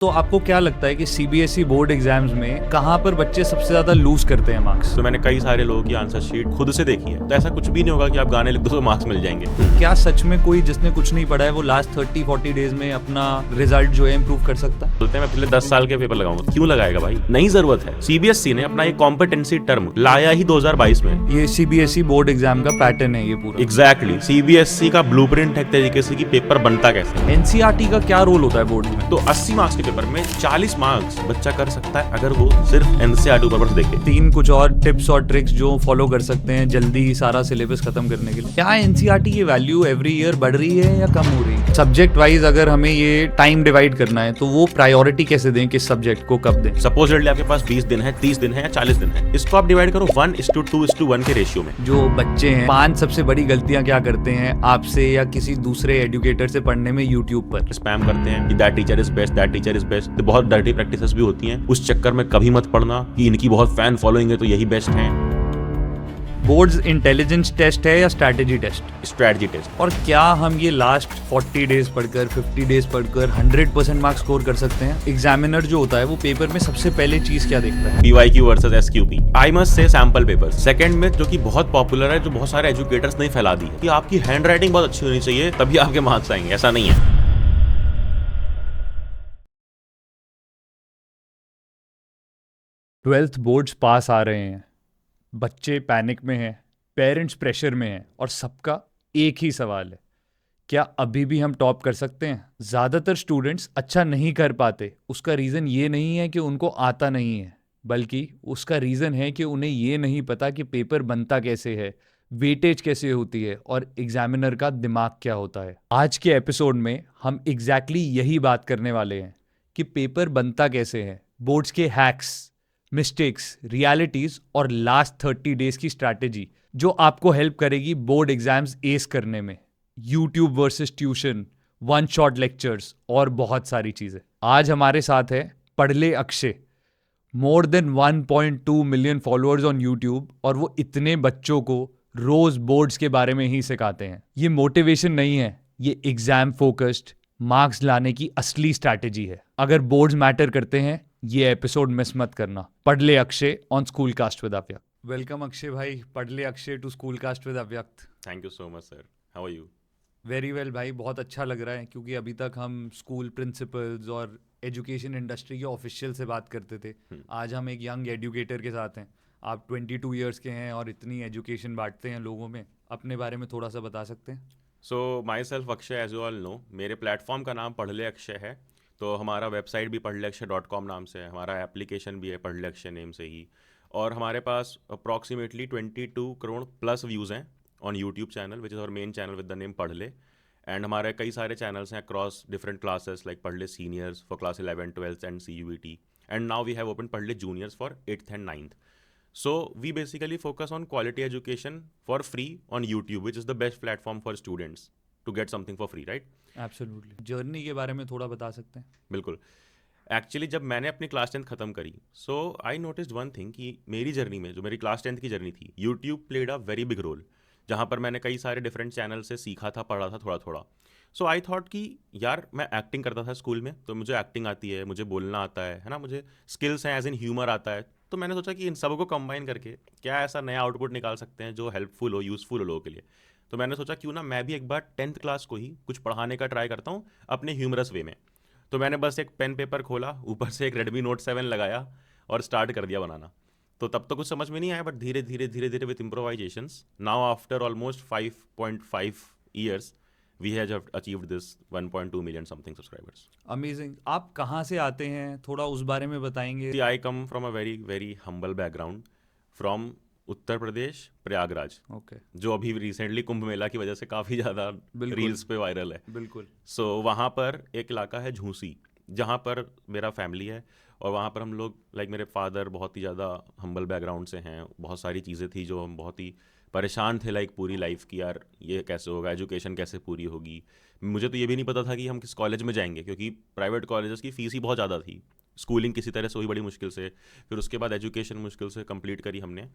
तो आपको क्या लगता है कि सीबीएसई बोर्ड एग्जाम्स में कहाँ पर बच्चे सबसे ज्यादा लूज करते हैं मार्क्स? तो मैंने कई सारे लोगों की आंसर शीट खुद से देखी है, तो ऐसा कुछ भी नहीं होगा कि आप गाने लिख दो तो मार्क्स मिल जाएंगे। क्या सच में कोई जिसने कुछ नहीं पढ़ा है वो लास्ट 30-40 डेज में अपना रिजल्ट जो है इम्प्रूव कर सकता है? बोलते हैं मैं पिछले 10 साल के पेपर लगाऊंगा, क्यों लगाएगा भाई? नहीं जरूरत है। सीबीएसई ने अपना एक कॉम्पिटेंसी टर्म लाया ही 2022 में। ये सीबीएसई बोर्ड एग्जाम का पैटर्न है ये पूरा। एग्जैक्टली सीबीएसई का ब्लूप्रिंट है एक तरीके से कि पेपर बनता कैसे। एनसीईआरटी का क्या रोल होता है बोर्ड में? तो 80 मार्क्स के पेपर में 40 मार्क्स बच्चा कर सकता है अगर वो सिर्फ एनसीईआरटी पेपर से देखे। 3 कुछ और टिप्स और ट्रिक्स जो फॉलो कर सकते हैं जल्दी सारा सिलेबस खत्म करने के लिए। क्या एनसीईआरटी की वैल्यू एवरी ईयर बढ़ रही है या कम हो रही है? सब्जेक्ट वाइज अगर हमें ये टाइम डिवाइड करना है तो वो प्रायोरिटी कैसे दें, किस सब्जेक्ट को कब दें? सपोजली आपके पास 20 दिन है, 30 दिन है या 40 दिन है, इसको आप डिवाइड करो 1:2:1 के रेशियो में। जो बच्चे हैं 5 सबसे बड़ी गलतियां क्या करते हैं आपसे या किसी दूसरे एजुकेटर से पढ़ने में यूट्यूब पर? स्पैम करते हैं कि that teacher is best, that teacher is best. तो बहुत डर्टी प्रैक्टिसेस भी होती हैं, उस चक्कर में कभी मत पढ़ना कि इनकी बहुत फैन फॉलोइंग है तो यही बेस्ट है। बोर्ड्स इंटेलिजेंस टेस्ट है या स्ट्रैटेजी टेस्ट? Strategy test. और क्या हम ये लास्ट 40 डेज पढ़कर 50 डेज पढ़कर 100% मार्क्स स्कोर कर सकते हैं? एग्जामिनर जो होता है वो पेपर में सबसे पहले चीज क्या देखता है? PYQ versus SQP। आई मस्ट से सैंपल पेपर। सेकंड में जो कि बहुत पॉपुलर है, जो बहुत सारे एजुकेटर्स ने फैला दी है कि आपकी हैंड राइटिंग बहुत अच्छी होनी चाहिए तभी आपके मार्क्स आएंगे। ऐसा नहीं है। 12th बोर्ड्स पास आ रहे हैं, बच्चे पैनिक में हैं, पेरेंट्स प्रेशर में हैं और सबका एक ही सवाल है, क्या अभी भी हम टॉप कर सकते हैं? ज़्यादातर स्टूडेंट्स अच्छा नहीं कर पाते, उसका रीज़न ये नहीं है कि उनको आता नहीं है, बल्कि उसका रीज़न है कि उन्हें ये नहीं पता कि पेपर बनता कैसे है, वेटेज कैसे होती है और एग्जामिनर का दिमाग क्या होता है। आज के एपिसोड में हम एग्जैक्टली यही बात करने वाले हैं कि पेपर बनता कैसे है, बोर्ड्स के हैक्स, मिस्टेक्स, रियलिटीज और लास्ट 30 डेज की स्ट्रैटेजी जो आपको हेल्प करेगी बोर्ड एग्जाम्स एस करने में। YouTube versus tuition, one shot lectures और बहुत सारी चीजें। आज हमारे साथ है पढ़ले Akshay. More than 1.2 million followers on YouTube और वो इतने बच्चों को रोज बोर्ड्स के बारे में ही सिखाते हैं। ये मोटिवेशन नहीं है, ये एग्जाम फोकस्ड मार्क्स लाने की असली स्ट्रैटेजी है। अगर बोर्ड्स मैटर करते हैं ये एपिसोड मिस मत करना। Padhle Akshay on school cast with Avyakt. Welcome Akshay भाई, Padhle Akshay to school cast with Avyakt. Thank you so much sir. How are you? Very well भाई, बहुत अच्छा लग रहा है क्योंकि अभी तक हम स्कूल प्रिंसिपल्स और एजुकेशन इंडस्ट्री के ऑफिशियल से बात करते थे। आज हम एक यंग एजुकेटर के साथ हैं। आप 22 ईयर्स के हैं और इतनी एजुकेशन बांटते हैं लोगों में, अपने बारे में थोड़ा सा बता सकते हैं? So myself Akshay, as you all know. मेरे प्लेटफॉर्म का नाम पढ़ले अक्षय है। तो हमारा वेबसाइट भी पढ़लेअक्षय.com नाम से है, हमारा एप्लीकेशन भी है पढ़ले अक्षय नेम से ही। और हमारे पास अप्रॉक्सीमेटली 22 करोड़ प्लस व्यूज़ हैं on YouTube channel which is our main channel with the name Padhle. And हमारे कई सारे चैनल्स हैं across different classes like Padhle seniors for class 11, 12 and CUET। And now we have open Padhle juniors for 8th and 9th। So we basically focus on quality education for free on YouTube, which is the best platform for students to get something for free, right? Absolutely. Journey के बारे में थोड़ा बता सकते हैं? बिल्कुल। Actually जब मैंने अपनी क्लास 10th खत्म करी, सो आई नोटिस्ड वन थिंग कि मेरी जर्नी में जो मेरी क्लास 10th की जर्नी थी, YouTube played a very big role, जहाँ पर मैंने कई सारे डिफरेंट चैनल से सीखा था, पढ़ा था थोड़ा थोड़ा। सो आई थॉट कि यार मैं एक्टिंग करता था स्कूल में, तो मुझे एक्टिंग आती है, मुझे बोलना आता है ना, मुझे स्किल्स हैं एज इन ह्यूमर आता है। तो मैंने सोचा कि इन सबको कंबाइन करके क्या ऐसा नया आउटपुट निकाल सकते हैं जो हेल्पफुल हो, यूज़फुल हो लोगों के लिए। तो मैंने सोचा क्यों ना मैं भी एक बार 10th क्लास को ही कुछ पढ़ाने का ट्राई करता हूँ अपने ह्यूमरस वे में। तो मैंने बस एक पेन पेपर खोला, ऊपर से एक Redmi Note 7 लगाया और स्टार्ट कर दिया बनाना। तो तब तो कुछ समझ में नहीं आया, बट धीरे धीरे धीरे धीरे with improvisations, now after almost 5.5 years we have achieved this 1.2 million something subscribers. Amazing. आप कहाँ से आते हैं, थोड़ा उस बारे में बताएंगे? I come from a very very humble background from Uttar Pradesh, Prayagraj. Okay. जो अभी रिसेंटली कुंभ मेला की वजह से काफ़ी ज़्यादा रील्स पे वायरल है। बिल्कुल। सो वहाँ पर एक इलाका है झूसी, जहाँ पर मेरा फैमिली है। और वहाँ पर हम लोग लाइक मेरे फादर बहुत ही ज़्यादा हम्बल बैकग्राउंड से हैं। बहुत सारी चीज़ें थी जो हम बहुत ही परेशान थे लाइक पूरी लाइफ की, यार ये कैसे होगा, एजुकेशन कैसे पूरी होगी। मुझे तो ये भी नहीं पता था कि हम किस कॉलेज में जाएंगे, क्योंकि प्राइवेट कॉलेजेस की फ़ीस ही बहुत ज़्यादा थी। स्कूलिंग किसी तरह से हुई बड़ी मुश्किल से, फिर उसके बाद एजुकेशन मुश्किल से कंप्लीट करी हमने।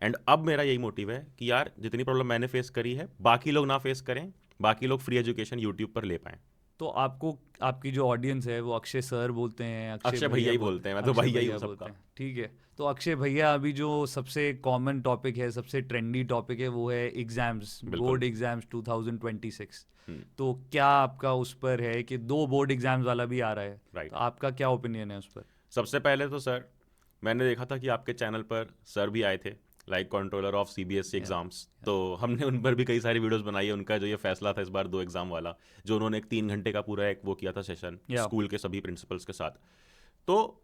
एंड अब मेरा यही मोटिव है कि यार जितनी प्रॉब्लम मैंने फेस करी है बाकी लोग ना फेस करें, बाकी लोग फ्री एजुकेशन यूट्यूब पर ले पाएँ। तो आपको, आपकी जो ऑडियंस है वो अक्षय सर बोलते हैं, अक्षय भैया ही बोलते हैं, मैं तो अक्षय भैया ही भैया हूँ बोलते सबका। हैं, ठीक है। तो अक्षय भैया, अभी जो सबसे कॉमन टॉपिक है, सबसे ट्रेंडी टॉपिक है, वो है एग्जाम्स, बिल्कुल। Board exams 2026। हम्म। तो क्या आपका उस पर है कि 2 बोर्ड एग्जाम्स वाला भी आ रहा है, राइट। तो आपका क्या ओपिनियन है उस पर? सबसे पहले तो सर, मैंने देखा था कि आपके चैनल पर सर भी आए थे, लाइक कंट्रोलर ऑफ सीबीएसई या एग्जाम्स, तो हमने उन पर भी कई सारी वीडियोस बनाई है। उनका जो ये फैसला था इस बार 2 एग्जाम वाला, जो उन्होंने एक 3 घंटे का पूरा एक वो किया था सेशन या स्कूल के सभी प्रिंसिपल्स के साथ, तो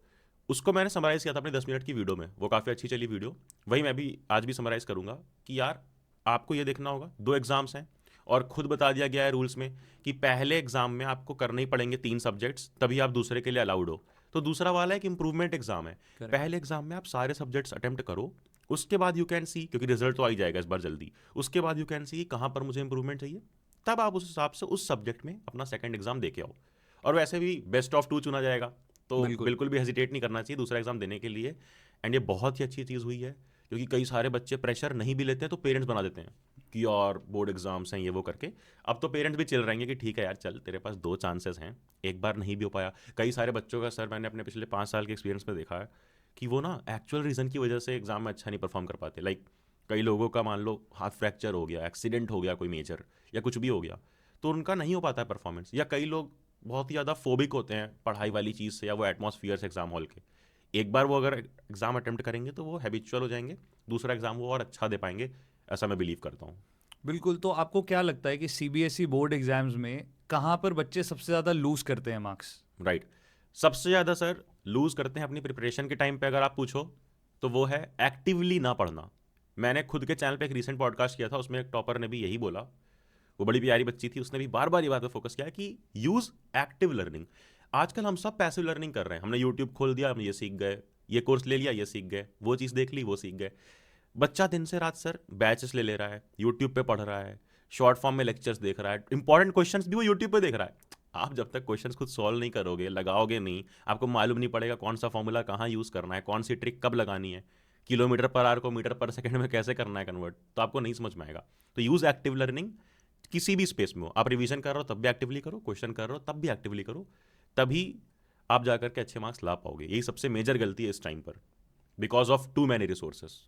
उसको मैंने समराइज़ किया था अपनी 10 मिनट की वीडियो में। वो काफ़ी अच्छी चली वीडियो, वही मैं भी आज भी समराइज़ करूंगा कि यार आपको ये देखना होगा 2 एग्जाम्स हैं, और खुद बता दिया गया है रूल्स में कि पहले एग्जाम में आपको करने ही पड़ेंगे 3 सब्जेक्ट्स, तभी आप दूसरे के लिए अलाउड हो। तो दूसरा वाला एक इंप्रूवमेंट एग्जाम है। करेक्ट। पहले एग्जाम में आप सारे सब्जेक्ट्स अटेम्प्ट करो, उसके बाद यू कैन सी, क्योंकि रिजल्ट तो आ ही जाएगा इस बार जल्दी, उसके बाद यू कैन सी कहाँ पर मुझे इंप्रूवमेंट चाहिए, तब आप उस हिसाब से उस सब्जेक्ट में अपना सेकंड एग्जाम दे के आओ। और वैसे भी बेस्ट ऑफ 2 चुना जाएगा, तो बिल्कुल। बिल्कुल भी हेजिटेट नहीं करना चाहिए दूसरा एग्जाम देने के लिए। एंड ये बहुत ही अच्छी चीज़ हुई है, क्योंकि कई सारे बच्चे प्रेशर नहीं भी लेते हैं तो पेरेंट्स बना देते हैं कि यार बोर्ड एग्जाम्स हैं ये वो करके। अब तो पेरेंट्स भी चिल रहेंगे कि ठीक है यार, चल तेरे पास 2 चांसेस हैं, एक बार नहीं भी हो पाया। कई सारे बच्चों का सर मैंने अपने पिछले 5 साल के एक्सपीरियंस में देखा है कि वो ना एक्चुअल रीज़न की वजह से एग्जाम में अच्छा नहीं परफॉर्म कर पाते। लाइक कई लोगों का मान लो हाथ फ्रैक्चर हो गया, एक्सीडेंट हो गया कोई मेजर, या कुछ भी हो गया, तो उनका नहीं हो पाता है परफॉर्मेंस। या कई लोग बहुत ही ज़्यादा फोबिक होते हैं पढ़ाई वाली चीज़ से या वो एटमॉस्फियर से एग्जाम हॉल के। एक बार वो अगर एग्जाम अटेम्प्ट करेंगे तो वो हैबिचुअल हो जाएंगे, दूसरा एग्जाम वो और अच्छा दे पाएंगे, ऐसा मैं बिलीव करता हूँ। बिल्कुल। तो आपको क्या लगता है कि सीबीएसई बोर्ड एग्जाम्स में कहाँ पर बच्चे सबसे ज़्यादा लूज करते हैं मार्क्स? राइट। सबसे ज़्यादा सर लूज़ करते हैं अपनी प्रिपरेशन के टाइम पे, अगर आप पूछो तो वो है एक्टिवली ना पढ़ना। मैंने खुद के चैनल पे एक रीसेंट पॉडकास्ट किया था, उसमें एक टॉपर ने भी यही बोला, वो बड़ी प्यारी बच्ची थी, उसने भी बार बार ये बात पे फोकस किया कि यूज़ एक्टिव लर्निंग। आजकल हम सब पैसिव लर्निंग कर रहे हैं, हमने यूट्यूब खोल दिया, हम ये सीख गए, ये कोर्स ले लिया, ये सीख गए, वो चीज़ देख ली, वो सीख गए। बच्चा दिन से रात सर बैचेस ले ले रहा है, यूट्यूब पे पढ़ रहा है, शॉर्ट फॉर्म में लेक्चर्स देख रहा है, इंपॉर्टेंट क्वेश्चंस भी वो यूट्यूब पे देख रहा है। आप जब तक क्वेश्चंस खुद सॉल्व नहीं करोगे, लगाओगे नहीं, आपको मालूम नहीं पड़ेगा कौन सा फॉर्मूला कहाँ यूज़ करना है, कौन सी ट्रिक कब लगानी है, किलोमीटर पर आवर को मीटर पर सेकंड में कैसे करना है कन्वर्ट, तो आपको नहीं समझ में आएगा। तो यूज़ एक्टिव लर्निंग किसी भी स्पेस में हो, आप रिवीजन कर रहे हो तब भी एक्टिवली करो, क्वेश्चन कर रहे हो तब भी एक्टिवली करो, तभी आप जाकर के अच्छे मार्क्स ला पाओगे। यही सबसे मेजर गलती है इस टाइम पर, because of too many resources.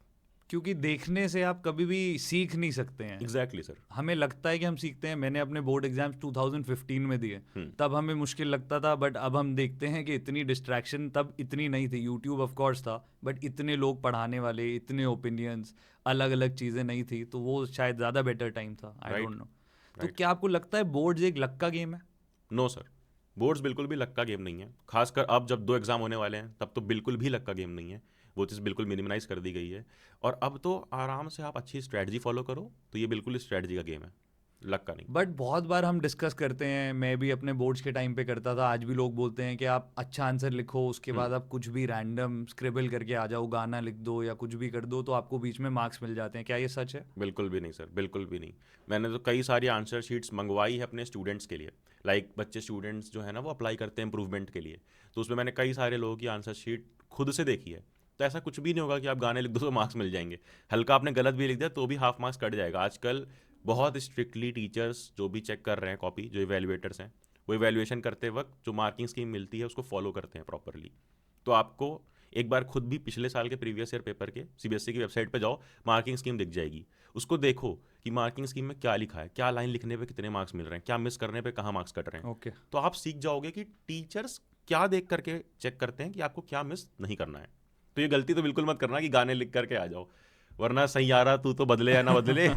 क्योंकि देखने से आप कभी भी सीख नहीं सकते हैं। Exactly sir. हमें लगता है कि हम सीखते हैं। मैंने अपने बोर्ड एग्जाम्स 2015 में दिए, हम्म। तब हमें मुश्किल लगता था, बट अब हम देखते हैं कि इतनी डिस्ट्रैक्शन तब इतनी नहीं थी। यूट्यूब ऑफ कोर्स था, बट इतने लोग पढ़ाने वाले, इतने ओपिनियंस, अलग अलग चीज़ें नहीं थी, तो वो शायद ज़्यादा बेटर टाइम था। आई Right, डोंट नो। तो right. क्या आपको लगता है बोर्ड्स एक लक का गेम है? नो सर, बोर्ड्स बिल्कुल भी लक का गेम नहीं है। खासकर अब जब 2 एग्जाम होने वाले हैं तब तो बिल्कुल भी लक का गेम नहीं है, वो चीज़ बिल्कुल मिनिमाइज कर दी गई है। और अब तो आराम से आप अच्छी स्ट्रैटेजी फॉलो करो, तो ये बिल्कुल स्ट्रैटेजी का गेम है, लक का नहीं। बट बहुत बार हम डिस्कस करते हैं, मैं भी अपने बोर्ड्स के टाइम पे करता था, आज भी लोग बोलते हैं कि आप अच्छा आंसर लिखो, उसके बाद आप कुछ भी रैंडम स्क्रिबल करके आ जाओ, गाना लिख दो या कुछ भी कर दो, तो आपको बीच में मार्क्स मिल जाते हैं। क्या ये सच है? बिल्कुल भी नहीं सर, बिल्कुल भी नहीं। मैंने तो कई सारी आंसर शीट्स मंगवाई है अपने स्टूडेंट्स के लिए। लाइक बच्चे स्टूडेंट्स जो है ना वो अप्लाई करते हैं इंप्रूवमेंट के लिए, तो उसमें मैंने कई सारे लोगों की आंसर शीट खुद से देखी है। तो ऐसा कुछ भी नहीं होगा कि आप गाने लिख दो तो मार्क्स मिल जाएंगे। हल्का आपने गलत भी लिख दिया तो भी हाफ मार्क्स कट जाएगा। आजकल बहुत स्ट्रिक्टली टीचर्स जो भी चेक कर रहे हैं कॉपी, जो इवेल्युएटर्स हैं, वो इवेल्युएशन करते वक्त जो मार्किंग स्कीम मिलती है उसको फॉलो करते हैं प्रॉपरली। तो आपको एक बार खुद भी पिछले साल के प्रीवियस ईयर पेपर के सीबीएसई की वेबसाइट पे जाओ, मार्किंग स्कीम दिख जाएगी, उसको देखो कि मार्किंग स्कीम में क्या लिखा है, क्या लाइन लिखने पे कितने मार्क्स मिल रहे हैं, क्या मिस करने पे कहाँ मार्क्स कट रहे हैं। ओके। तो आप सीख जाओगे कि टीचर्स क्या देख करके चेक करते हैं कि आपको क्या मिस नहीं करना है। तो ये गलती तो बिल्कुल मत करना कि गाने लिख करके आ जाओ, वरना सैयारा तू तो बदले या ना बदले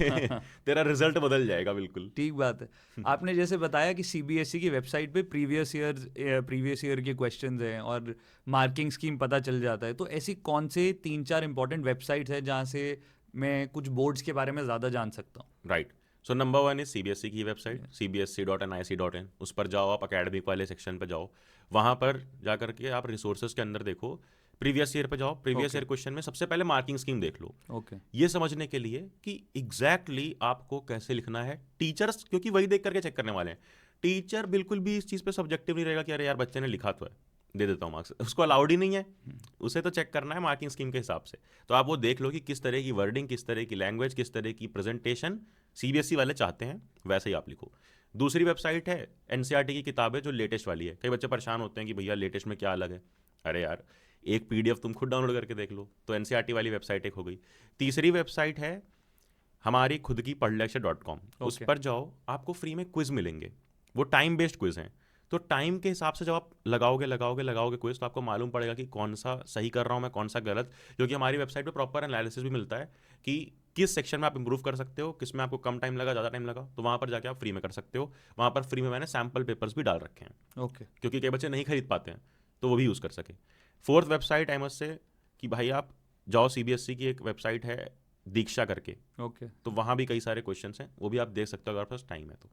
तेरा रिजल्ट बदल जाएगा बिल्कुल। ठीक बात है। आपने जैसे बताया कि सीबीएसई की वेबसाइट पे प्रीवियस ईयर के क्वेश्चंस हैं और मार्किंग स्कीम पता चल जाता है, तो ऐसी कौन से 3-4 इंपॉर्टेंट वेबसाइट्स हैं जहाँ से मैं कुछ बोर्ड्स के बारे में ज़्यादा जान सकता हूँ? Right. So number 1 is CBSE की वेबसाइट cbsc.nic.in। उस पर जाओ, आप अकेडमिक वाले सेक्शन पर जाओ, वहाँ पर जा करके आप रिसोर्सेज के अंदर देखो, प्रीवियस ईयर पे जाओ, प्रीवियस ईयर क्वेश्चन में सबसे पहले मार्किंग स्कीम देख लो। ओके। ये समझने के लिए कि एग्जैक्टली आपको कैसे लिखना है। टीचर्स क्योंकि वही देख करके चेक करने वाले हैं, टीचर बिल्कुल भी इस चीज़ पे सब्जेक्टिव नहीं रहेगा कि अरे यार बच्चे ने लिखा तो है, दे देता हूँ मार्क्स, उसको अलाउड ही नहीं है। उसे तो चेक करना है मार्किंग स्कीम के हिसाब से। तो आप वो देख लो कि किस तरह की वर्डिंग, किस तरह की लैंग्वेज, किस तरह की प्रेजेंटेशन सीबीएसई वाले चाहते हैं, वैसे ही आप लिखो। दूसरी वेबसाइट है एनसीईआरटी की किताबें जो लेटेस्ट वाली है। कई बच्चे परेशान होते हैं कि भैया लेटेस्ट में क्या अलग है। अरे यार, एक पीडीएफ तुम खुद डाउनलोड करके देख लो। तो एनसीईआरटी वाली वेबसाइट एक हो गई। तीसरी वेबसाइट है हमारी खुद की पढ़लेक्चर.com। उस Okay. पर जाओ, आपको फ्री में क्विज मिलेंगे। वो टाइम बेस्ड क्विज हैं। तो टाइम के हिसाब से जब आप लगाओगे क्विज, तो आपको मालूम पड़ेगा कि कौन सा सही कर रहा हूँ मैं, कौन सा गलत। क्योंकि हमारी वेबसाइट पे प्रॉपर एनालिसिस भी मिलता है कि किस सेक्शन में आप इंप्रूव कर सकते हो, किस में आपको कम टाइम लगा, ज़्यादा टाइम लगा। तो वहाँ पर जाके आप फ्री में कर सकते हो। वहाँ पर फ्री में मैंने सैम्पल पेपर्स भी डाल रखे हैं, ओके क्योंकि कई बच्चे नहीं खरीद पाते हैं, तो वो भी यूज़ कर सके। फोर्थ वेबसाइट आई मस्ट से कि भाई आप जाओ, सीबीएसई की एक वेबसाइट है दीक्षा करके, ओके। तो वहाँ भी कई सारे क्वेश्चंस हैं, वो भी आप देख सकते हो अगर आपके पास टाइम है तो।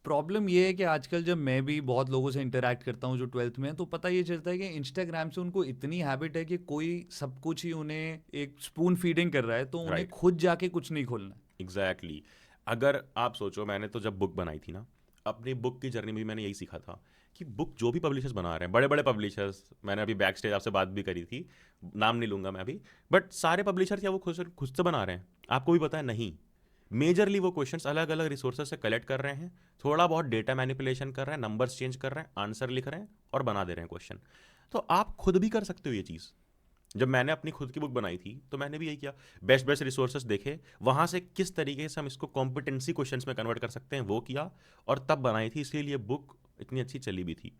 प्रॉब्लम ये है कि आजकल जब मैं भी बहुत लोगों से इंटरेक्ट करता हूँ जो 12th में है, तो पता ये चलता है कि इंस्टाग्राम से उनको इतनी हैबिट है कि कोई सब कुछ ही उन्हें एक स्पून फीडिंग कर रहा है, तो उन्हें राइट, खुद जाके कुछ नहीं खोलना है। एग्जैक्टली। अगर आप सोचो, मैंने तो जब बुक बनाई थी ना, अपनी बुक की जर्नी में भी मैंने यही सीखा था कि बुक जो भी पब्लिशर्स बना रहे हैं, बड़े बड़े पब्लिशर्स, मैंने अभी बैक स्टेज आपसे बात भी करी थी, नाम नहीं लूंगा मैं अभी, बट सारे पब्लिशर क्या वो खुद से बना रहे हैं? आपको भी पता है नहीं। मेजरली वो क्वेश्चंस अलग अलग रिसोर्सेज से कलेक्ट कर रहे हैं, थोड़ा बहुत डेटा मैनिपुलेशन कर रहे हैं, नंबर्स चेंज कर रहे हैं, आंसर लिख रहे हैं और बना दे रहे हैं क्वेश्चन। तो आप खुद भी कर सकते हो ये चीज़। जब मैंने अपनी खुद की बुक बनाई थी तो मैंने भी यही किया, बेस्ट बेस्ट रिसोर्सेज देखे, वहाँ से किस तरीके से हम इसको कॉम्पिटेंसी क्वेश्चंस में कन्वर्ट कर सकते हैं वो किया, और तब बनाई थी। इसीलिए बुक इतनी अच्छी चली भी थी।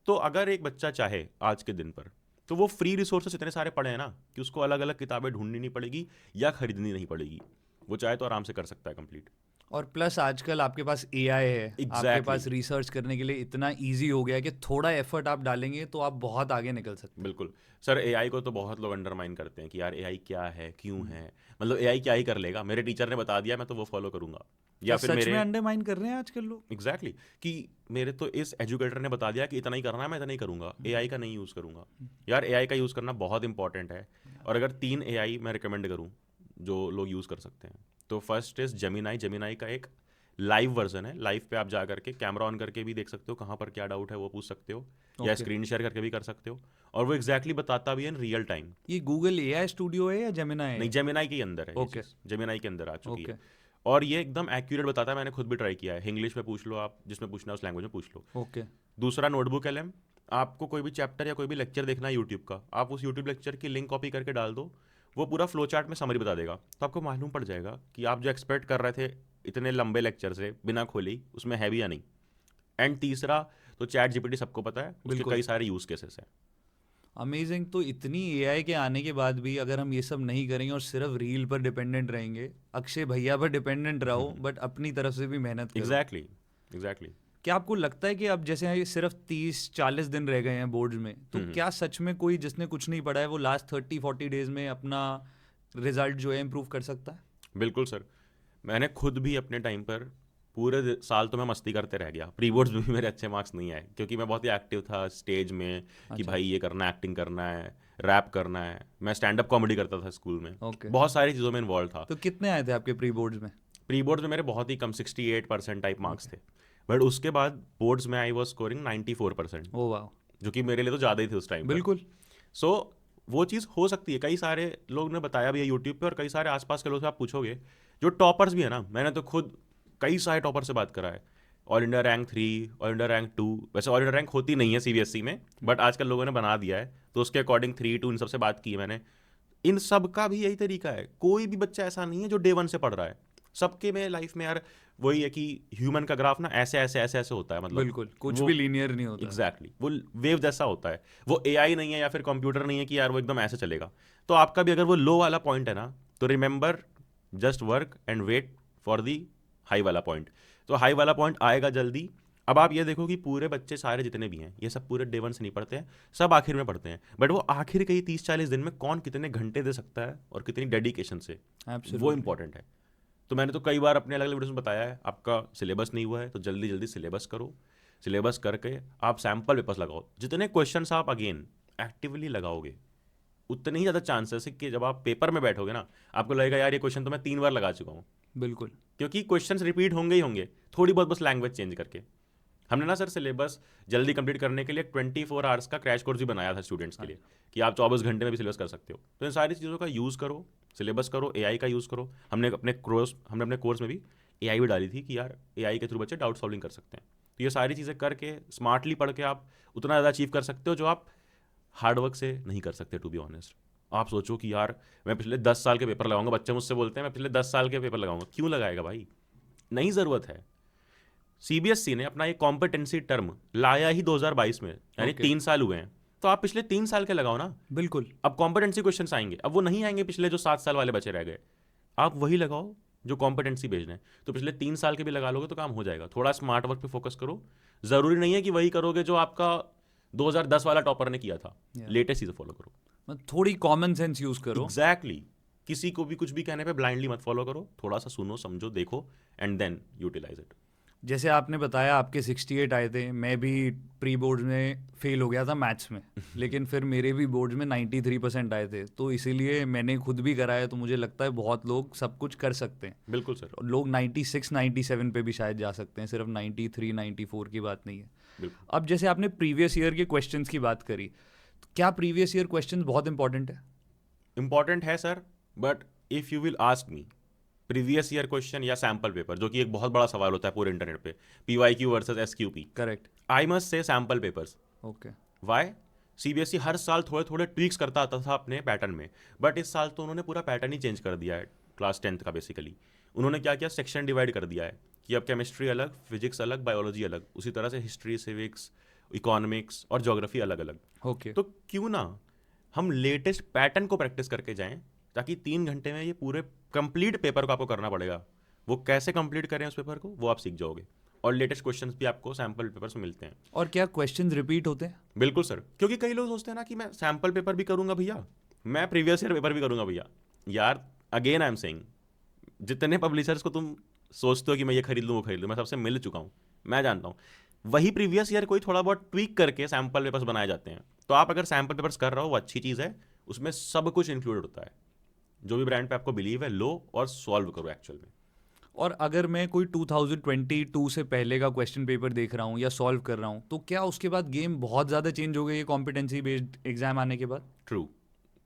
तो अगर एक बच्चा चाहे आज के दिन पर, तो वो फ्री रिसोर्सेज इतने सारे पड़े हैं ना कि उसको अलग अलग किताबें ढूंढनी नहीं पड़ेगी या खरीदनी नहीं पड़ेगी। वो चाहे तो आराम से कर सकता है कंप्लीट। और प्लस आजकल आपके पास एआई है, आपके एग्जैक्टली, पास रिसर्च करने के लिए इतना इजी हो गया है कि थोड़ा एफर्ट आप डालेंगे तो आप बहुत आगे निकल सकते हैं। बिल्कुल। सर, एआई को तो बहुत लोग अंडरमाइन करते हैं कि यार एआई क्या है, क्यों है, मतलब एआई क्या ही कर लेगा, मेरे टीचर ने बता दिया मैं तो वो फॉलो करूंगा। क्या या फिर सच में मेरे, अंडरमाइन कर रहे हैं आजकल लोग? एग्जैक्टली कि मेरे तो इस एजुकेटर ने बता दिया कि इतना ही करना है, मैं इतना ही करूंगा, एआई का नहीं यूज़ करूंगा। यार एआई का यूज़ करना बहुत इंपॉर्टेंट है। और अगर 3 एआई मैं रिकमेंड करूं जो लोग यूज़ कर सकते हैं, तो फर्स्ट इज जेमिनाई। जेमिनाई का एक लाइव वर्जन है, लाइव पे आप जा करके कैमरा ऑन करके भी देख सकते हो, कहाँ पर क्या डाउट है वो पूछ सकते हो, या ओके। स्क्रीन शेयर करके भी कर सकते हो, और वो एग्जैक्टली बताता भी है इन रियल टाइम। ये गूगल एआई स्टूडियो है या जेमिनाई नहीं, है? जेमिनाई के अंदर है ये ओके चीज़, जेमिनाई के अंदर आ चुकी ओके है। और ये एकदम एक्यूरेट बताता है, मैंने खुद भी ट्राई किया है। इंग्लिश में पूछ लो आप, जिसमें पूछना है उस लैंग्वेज में पूछ लो। ओके दूसरा नोटबुक एलएम, आपको कोई भी चैप्टर या कोई भी लेक्चर देखना है यूट्यूब का, आप उस यूट्यूब लेक्चर की लिंक कॉपी करके डाल दो, वो पूरा फ्लो चार्ट में समरी बता देगा। तो आपको मालूम पड़ जाएगा कि आप जो एक्सपेक्ट कर रहे थे इतने लंबे लेक्चर से बिना खोले ही, उसमें है भी या नहीं। एंड तीसरा, तो चैट जीपीटी सबको पता है, उसके बिल्कुल। कई सारे यूज केसेस हैं। अमेजिंग। तो इतनी एआई के आने के बाद भी अगर हम ये सब नहीं करेंगे और सिर्फ रील पर डिपेंडेंट रहेंगे, अक्षय भैया पर डिपेंडेंट रहो, बट अपनी तरफ से भी मेहनत करो। Exactly, exactly. क्या आपको लगता है कि अब जैसे ये सिर्फ 30-40 दिन रह गए हैं बोर्ड्स में, तो क्या सच में कोई जिसने कुछ नहीं पढ़ा है वो लास्ट 30-40 डेज में अपना रिजल्ट जो है इम्प्रूव कर सकता है? बिल्कुल सर। मैंने खुद भी अपने टाइम पर पूरे साल तो मैं मस्ती करते रह गया। प्री बोर्ड्स में भी मेरे अच्छे मार्क्स नहीं आए, क्योंकि मैं बहुत ही एक्टिव था स्टेज में कि अच्छा। भाई ये करना है, एक्टिंग करना है, रैप करना है। मैं स्टैंड अप कॉमेडी करता था स्कूल में, ओके। बहुत सारी चीज़ों में इन्वॉल्व था। तो कितने आए थे आपके प्री बोर्ड्स में? प्री बोर्ड्स में मेरे बहुत ही कम 68% टाइप मार्क्स थे, बट उसके बाद बोर्ड्स में आई वॉज स्कोरिंग 94%, ओ वाह। जो कि मेरे लिए तो ज़्यादा ही थे उस टाइम पर। बिल्कुल। सो वो चीज़ हो सकती है। कई सारे लोग ने बताया भी है यूट्यूब पे, और कई सारे आसपास के लोग से आप पूछोगे जो टॉपर्स भी है ना, मैंने तो खुद कई सारे टॉपर से बात करा है। All India rank 3, all India rank 2, वैसे ऑल इंडिया रैंक होती नहीं है सीबीएसई में, बट आजकल लोगों ने बना दिया है, तो उसके अकॉर्डिंग 3, 2 इन सब से बात की है मैंने। इन सब का भी यही तरीका है। कोई भी बच्चा ऐसा नहीं है जो डे 1 से पढ़ रहा है। सबके में लाइफ में यार वही है कि ह्यूमन का ग्राफ ना ऐसे ऐसे ऐसे ऐसे होता है, मतलब बिल्कुल, कुछ वो भी लीनियर नहीं होता। एग्जैक्टली वो वेव जैसा होता है। वो एआई नहीं है या फिर कंप्यूटर नहीं है कि यार वो एकदम ऐसे चलेगा। तो आपका भी अगर वो लो वाला पॉइंट है ना, तो remember, just work and wait for the high वाला पॉइंट। तो हाई वाला पॉइंट आएगा जल्दी। अब आप ये देखो कि पूरे बच्चे सारे जितने भी हैं, ये सब पूरे डे 1 से नहीं पढ़ते हैं, सब आखिर में पढ़ते हैं। बट वो आखिर के ही 30-40 दिन में कौन कितने घंटे दे सकता है और कितनी डेडिकेशन से, वो Absolutely. इंपॉर्टेंट है। तो मैंने तो कई बार अपने अलग अलग वीडियोस में बताया है, आपका सिलेबस नहीं हुआ है तो जल्दी जल्दी सिलेबस करो। सिलेबस करके आप सैम्पल पेपर्स लगाओ। जितने क्वेश्चंस आप अगेन एक्टिवली लगाओगे, उतने ही ज़्यादा चांसेस है कि जब आप पेपर में बैठोगे ना, आपको लगेगा यार ये क्वेश्चन तो मैं 3 बार लगा चुका हूँ। बिल्कुल। क्योंकि क्वेश्चंस रिपीट होंगे ही होंगे, थोड़ी बहुत बस लैंग्वेज चेंज करके। हमने ना सर सिलेबस जल्दी कंप्लीट करने के लिए 24 आवर्स का क्रैश कोर्स भी बनाया था स्टूडेंट्स के लिए, कि आप 24 घंटे में भी सिलेबस कर सकते हो। तो इन सारी चीज़ों का यूज़ करो, सिलेबस करो, एआई का यूज़ करो। हमने अपने कोर्स में भी AI भी डाली थी कि यार AI के थ्रू बच्चे डाउट सॉल्विंग कर सकते हैं। तो ये सारी चीज़ें करके स्मार्टली पढ़ के आप उतना ज़्यादा अचीव कर सकते हो जो आप हार्डवर्क से नहीं कर सकते, टू बी ऑनेस्ट। आप सोचो कि यार मैं पिछले 10 साल के पेपर लगाऊंगा, बच्चे मुझसे बोलते हैं मैं पिछले 10 साल के पेपर लगाऊंगा, क्यों लगाएगा भाई? नहीं ज़रूरत है। CBSE ने अपना ये कॉम्पिटेंसी टर्म लाया ही 2022 में, यानी Okay. 3 साल हुए हैं, तो आप पिछले 3 साल के लगाओ ना। बिल्कुल। अब कॉम्पिटेंसी क्वेश्चंस आएंगे, अब वो नहीं आएंगे पिछले जो 7 साल वाले बचे रह गए, आप वही लगाओ जो कॉम्पिटेंसी बेस्ड है। तो पिछले 3 साल के भी लगा लोगे तो काम हो जाएगा। थोड़ा स्मार्ट वर्क पे फोकस करो, ज़रूरी नहीं है कि वही करोगे जो आपका 2010 वाला टॉपर ने किया था। Yeah. लेटेस्ट चीज़ें फॉलो करो, मतलब थोड़ी कॉमन सेंस यूज करो। एग्जैक्टली। किसी को भी कुछ भी कहने पे ब्लाइंडली मत फॉलो करो, थोड़ा सा सुनो समझो देखो एंड देन यूटिलाइज इट। जैसे आपने बताया आपके 68 आए थे, मैं भी प्री बोर्ड में फेल हो गया था मैथ्स में, लेकिन फिर मेरे भी बोर्ड में 93% आए थे, तो इसीलिए मैंने खुद भी कराया। तो मुझे लगता है बहुत लोग सब कुछ कर सकते हैं। बिल्कुल सर, लोग 96 97 पे भी शायद जा सकते हैं, सिर्फ 93 94 की बात नहीं है। बिल्कुल। अब जैसे आपने प्रीवियस ईयर के क्वेश्चंस की बात करी, तो क्या प्रीवियस ईयर क्वेश्चंस बहुत इंपॉर्टेंट है? इंपॉर्टेंट है sir, but if you will ask me previous year question या सैम्पल पेपर, जो कि एक बहुत बड़ा सवाल होता है पूरे इंटरनेट पे, PYQ versus SQP, correct. I must say sample papers. Okay. Why? CBSE हर साल थोड़े थोड़े ट्वीक्स करता आता था अपने पैटर्न में, बट इस साल तो उन्होंने पूरा पैटर्न ही चेंज कर दिया है क्लास 10th का। बेसिकली उन्होंने क्या किया, सेक्शन डिवाइड कर दिया है कि अब केमिस्ट्री अलग, फिजिक्स अलग, बायोलॉजी अलग, उसी तरह से हिस्ट्री, सिविक्स, इकोनॉमिक्स और ज्योग्राफी अलग अलग। ओके। तो क्यों ना हम लेटेस्ट पैटर्न को प्रैक्टिस करके जाएं, ताकि 3 घंटे में ये पूरे कंप्लीट पेपर को आपको करना पड़ेगा। वो कैसे कंप्लीट करें उस पेपर को, वो आप सीख जाओगे, और लेटेस्ट क्वेश्चंस भी आपको सैम्पल पेपर में मिलते हैं। और क्या क्वेश्चंस रिपीट होते हैं? बिल्कुल सर, क्योंकि कई लोग सोचते हैं ना कि मैं सैम्पल पेपर भी करूंगा भैया, मैं प्रीवियस ईयर पेपर भी करूंगा भैया। यार अगेन आई एम सेइंग, जितने पब्लिशर्स को तुम सोचते हो कि मैं ये खरीद लूँ वो खरीद लूँ, मैं सबसे मिल चुका हूँ, मैं जानता हूँ वही प्रीवियस ईयर कोई थोड़ा बहुत ट्वीक करके सैम्पल पेपर्स बनाए जाते हैं। तो आप अगर सैम्पल पेपर्स कर रहे हो वो अच्छी चीज़ है, उसमें सब कुछ इंक्लूडेड होता है, जो भी ब्रांड पे आपको बिलीव है लो और सॉल्व करो एक्चुअल में। और अगर मैं कोई 2022 से पहले का क्वेश्चन पेपर देख रहा हूँ या सॉल्व कर रहा हूँ, तो क्या उसके बाद गेम बहुत ज़्यादा चेंज हो गई है कॉम्पिटेंसी बेस्ड एग्जाम आने के बाद? ट्रू,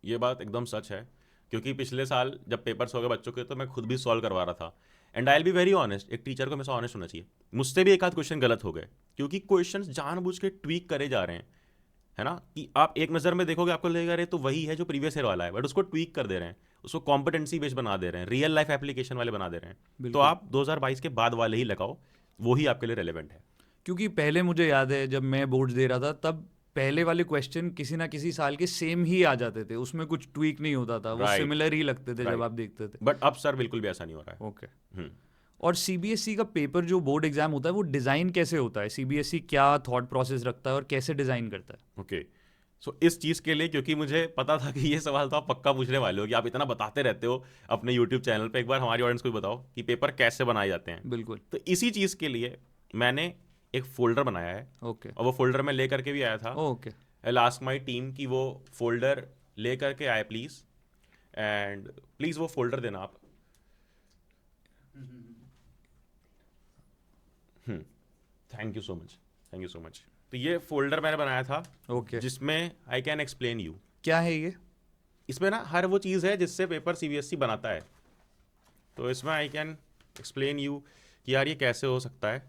ये बात एकदम सच है, क्योंकि पिछले साल जब पेपर्स हो गए बच्चों के, तो मैं खुद भी सॉल्व करवा रहा था। And I will be very honest, एक टीचर को हमेशा ऑनेस्ट होना चाहिए। मुझसे भी एक आध क्वेश्चन गलत हो गए, क्योंकि क्वेश्चंस जानबूझ के ट्वीक करे जा रहे हैं, है ना, कि आप एक नज़र में देखोगे आपको लगेगा अरे तो वही है जो प्रीवियस ईयर वाला है, बट उसको ट्वीक कर दे रहे हैं, उसको कॉम्पिटेंसी बेस्ड बना दे रहे हैं, रियल लाइफ एप्लीकेशन वाले बना दे रहे हैं। तो बिल्कुल। आप 2022 के बाद वाले ही लगाओ, वो ही आपके लिए रेलेवेंट है। क्योंकि पहले मुझे याद है जब मैं बोर्ड्स दे रहा था, तब पहले वाले क्वेश्चन किसी ना किसी साल के सेम ही आ जाते थे, उसमें कुछ ट्वीक नहीं होता था, वो Right. सिमिलर ही लगते थे जब Right. आप देखते थे। बट अब सर बिल्कुल भी ऐसा नहीं हो रहा है। ओके। हम्म। और CBSE का पेपर जो बोर्ड एग्जाम होता है वो डिज़ाइन कैसे होता है? CBSE क्या थॉट प्रोसेस रखता है और कैसे डिज़ाइन करता है? ओके, सो इस चीज़ के लिए, क्योंकि मुझे पता था कि ये सवाल तो आप पक्का पूछने वाले हो, कि आप इतना बताते रहते हो अपने यूट्यूब चैनल पे, एक बार हमारी ऑडियंस को भी बताओ कि पेपर कैसे बनाए जाते हैं। बिल्कुल। तो इसी चीज़ के लिए मैंने एक फोल्डर बनाया है, ओके। और वो फोल्डर मैं ले करके भी आया था। Okay. I ask my team कि वो फोल्डर ले करके आए प्लीज़, एंड प्लीज़ वो फोल्डर देना आप। Thank you so much, thank you so much. तो ये फोल्डर मैंने बनाया था, ओके। जिसमें आई कैन एक्सप्लेन यू। क्या है ये? इसमें ना हर वो चीज़ है जिससे पेपर CBSE बनाता है, तो इसमें आई कैन एक्सप्लेन यू कि यार ये कैसे हो सकता है,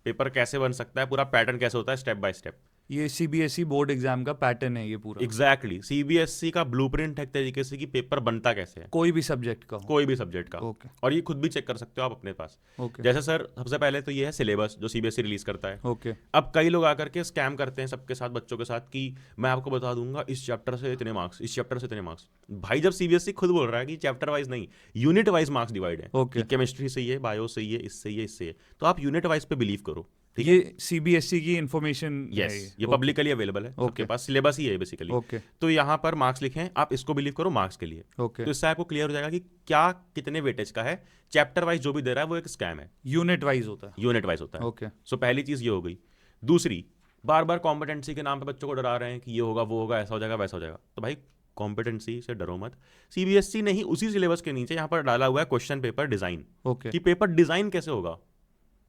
पेपर कैसे बन सकता है, पूरा पैटर्न कैसे होता है स्टेप बाय स्टेप। ये CBSE बोर्ड एग्जाम का पैटर्न है ये पूरा? एग्जैक्टली, CBSE का ब्लूप्रिंट है एक तरीके से कि पेपर बनता कैसे है, कोई भी सब्जेक्ट का हो? कोई भी सब्जेक्ट का। ओके। और ये खुद भी चेक कर सकते हो आप अपने पास। ओके। जैसे सर सबसे पहले तो ये है सिलेबस जो CBSE रिलीज करता है। ओके। अब कई लोग आकर के स्कैम करते हैं सबके साथ, बच्चों के साथ, कि मैं आपको बता दूंगा इस चैप्टर से इतने मार्क्स, इस चैप्टर से इतने मार्क्स। भाई जब CBSE खुद बोल रहा है कि चैप्टर वाइज नहीं, यूनिट वाइज मार्क्स डिवाइड है, ओके। कि केमिस्ट्री से ये, बायो से ये, इससे ये, इससे ये, तो आप यूनिट वाइज पे बिलीव करो। ठीक है, ये CBSE की इंफॉर्मेशन है यस, ये पब्लिकली अवेलेबल है, सबके पास सिलेबस ही है बेसिकली। ओके। तो यहाँ पर मार्क्स लिखे हैं, आप इसको बिलीव करो मार्क्स के लिए। ओके। तो इससे आपको क्लियर हो जाएगा कि क्या कितने वेटेज का है। चैप्टर वाइज जो भी दे रहा है वो एक स्कैम है, यूनिट वाइज होता है? यूनिट वाइज होता है। ओके। सो पहली चीज़ ये हो गई। दूसरी, बार बार कॉम्पिटेंसी के नाम पे बच्चों को डरा रहे हैं कि ये होगा वो होगा, ऐसा हो जाएगा वैसा हो जाएगा। तो भाई कॉम्पिटेंसी से डरो मत। CBSE ने ही उसी सिलेबस के नीचे यहाँ पर डाला हुआ है क्वेश्चन पेपर डिजाइन, ओके। कि पेपर डिजाइन कैसे होगा,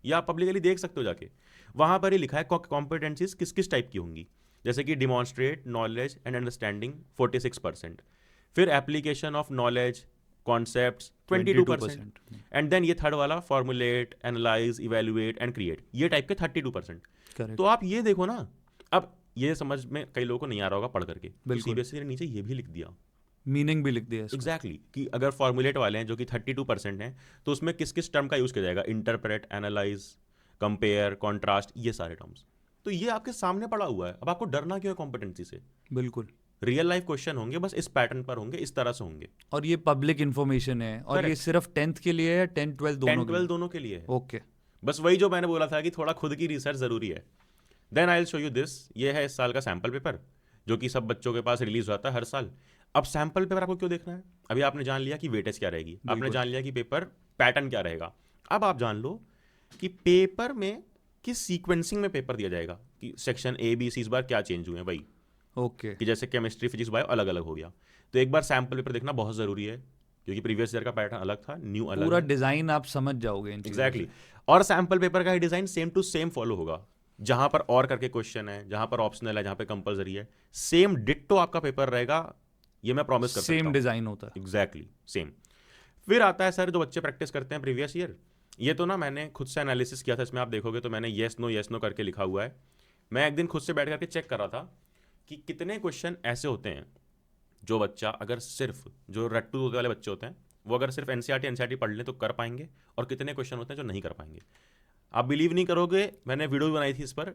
या आप पब्लिकली देख सकते हो जाके, वहां पर ही लिखा है कॉम्पिटेंसीज किस किस टाइप की होंगी। जैसे कि डिमॉन्स्ट्रेट नॉलेज एंड अंडरस्टैंडिंग 46%, फिर application of knowledge concepts 22%, 22%। And then ये थर्ड वाला formulate, analyse, evaluate and create, ये टाइप के 32%। करेक्ट। तो आप ये देखो ना, अब ये समझ में कई लोगों को नहीं आ रहा होगा पढ़ करके, बिल्कुल। सीबीएसई ने नीचे ये भी लिख दिया मीनिंग भी लिख दिया इसका। एग्जैक्टली कि अगर फॉर्मुलेट वाले हैं जो कि 32% हैं, तो उसमें किस किस टर्म का यूज किया जाएगा, इंटरप्रेट, एनालाइज, कंपेयर, कॉन्ट्रास्ट, ये सारे टर्म्स। तो ये आपके सामने पड़ा हुआ है, अब आपको डरना क्यों है कॉम्पिटेंसी से? बिल्कुल। रियल लाइफ क्वेश्चन होंगे, बस इस पैटर्न पर होंगे, इस तरह से होंगे। और ये पब्लिक इन्फॉर्मेशन है, और ये Correct. सिर्फ 10th के लिए है, 10th 12th दोनों 10 के 12 लिए? दोनों के लिए है। ओके। बस वही जो मैंने बोला था कि थोड़ा खुद की रिसर्च जरूरी है। Then I will show you this, ये है इस साल का सैम्पल पेपर जो कि सब बच्चों के पास रिलीज होता है हर साल। अब सैम्पल पेपर आपको क्यों देखना है? अभी आपने जान लिया कि वेटेज क्या रहेगी, आपने बिल्कुल। जान लिया कि पेपर पैटर्न क्या रहेगा। अब आप जान लो कि पेपर में किस सीक्वेंसिंग में पेपर दिया जाएगा, कि सेक्शन ए बी सी इस बार क्या चेंज हुए हैं भाई, ओके। कि जैसे केमिस्ट्री, फिजिक्स, बायो अलग अलग हो गया। तो एक बार सैम्पल पेपर देखना बहुत जरूरी है, क्योंकि प्रीवियस ईयर का पैटर्न अलग था, न्यू अलग पूरा है। डिजाइन आप समझ जाओगे इन चीजों से। एग्जैक्टली। और सैम्पल पेपर का ही design same to same follow होगा, जहां पर और करके क्वेश्चन है, जहां पर ऑप्शनल है, जहां पे कंपलसरी है, सेम डिट्टो आपका पेपर रहेगा, ये मैं प्रॉमिस कर सकता सेम हूं। डिजाइन होता है। Exactly same. फिर आता है सर जो बच्चे प्रैक्टिस करते हैं प्रीवियस ईयर, ये तो ना मैंने खुद से एनालिसिस किया था, इसमें आप देखोगे तो मैंने येस नो करके लिखा हुआ है। मैं एक दिन खुद से बैठ करके चेक कर रहा था कि कितने क्वेश्चन ऐसे होते हैं जो बच्चा अगर सिर्फ, जो रट्टू होते वाले बच्चे होते हैं, वो अगर सिर्फ एनसीईआरटी पढ़ लें तो कर पाएंगे, और कितने क्वेश्चन होते हैं जो नहीं कर पाएंगे। आप बिलीव नहीं करोगे, मैंने वीडियो भी बनाई थी इस पर,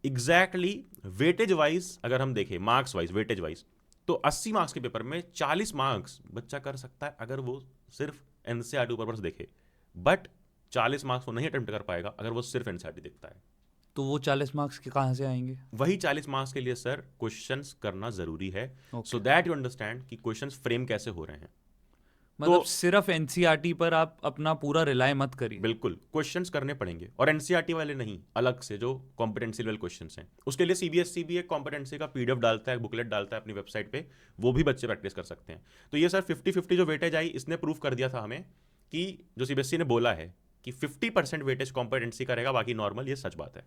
एग्जैक्टली वेटेज वाइज अगर हम देखें, मार्क्स वाइज, वेटेज वाइज, तो 80 मार्क्स के पेपर में 40 मार्क्स बच्चा कर सकता है अगर वो सिर्फ एनसीईआरटी ऊपर देखे, बट 40 मार्क्स वो नहीं अटेम्प्ट कर पाएगा अगर वो सिर्फ एनसीईआरटी देखता है। तो वो 40 मार्क्स के कहाँ से आएंगे? वही 40 मार्क्स के लिए सर क्वेश्चंस करना जरूरी है, Okay. So that you understand कि क्वेश्चंस फ्रेम कैसे हो रहे हैं। मतलब सिर्फ एनसीईआरटी पर आप अपना पूरा रिलाय मत करिए। बिल्कुल क्वेश्चंस करने पड़ेंगे, और एनसीईआरटी वाले नहीं, अलग से जो कॉम्पिटेंसी लेवल क्वेश्चंस हैं, उसके लिए सीबीएसई भी एक कॉम्पिटेंसी का पीडीएफ डालता है, बुकलेट डालता है अपनी वेबसाइट पे, वो भी बच्चे प्रैक्टिस कर सकते हैं। तो ये सर 50-50 जो वेटेज आई, इसने प्रूव कर दिया था हमें कि जो सीबीएसई ने बोला है कि 50% वेटेज कॉम्पिटेंसी का रहेगा, बाकी नॉर्मल, ये सच बात है।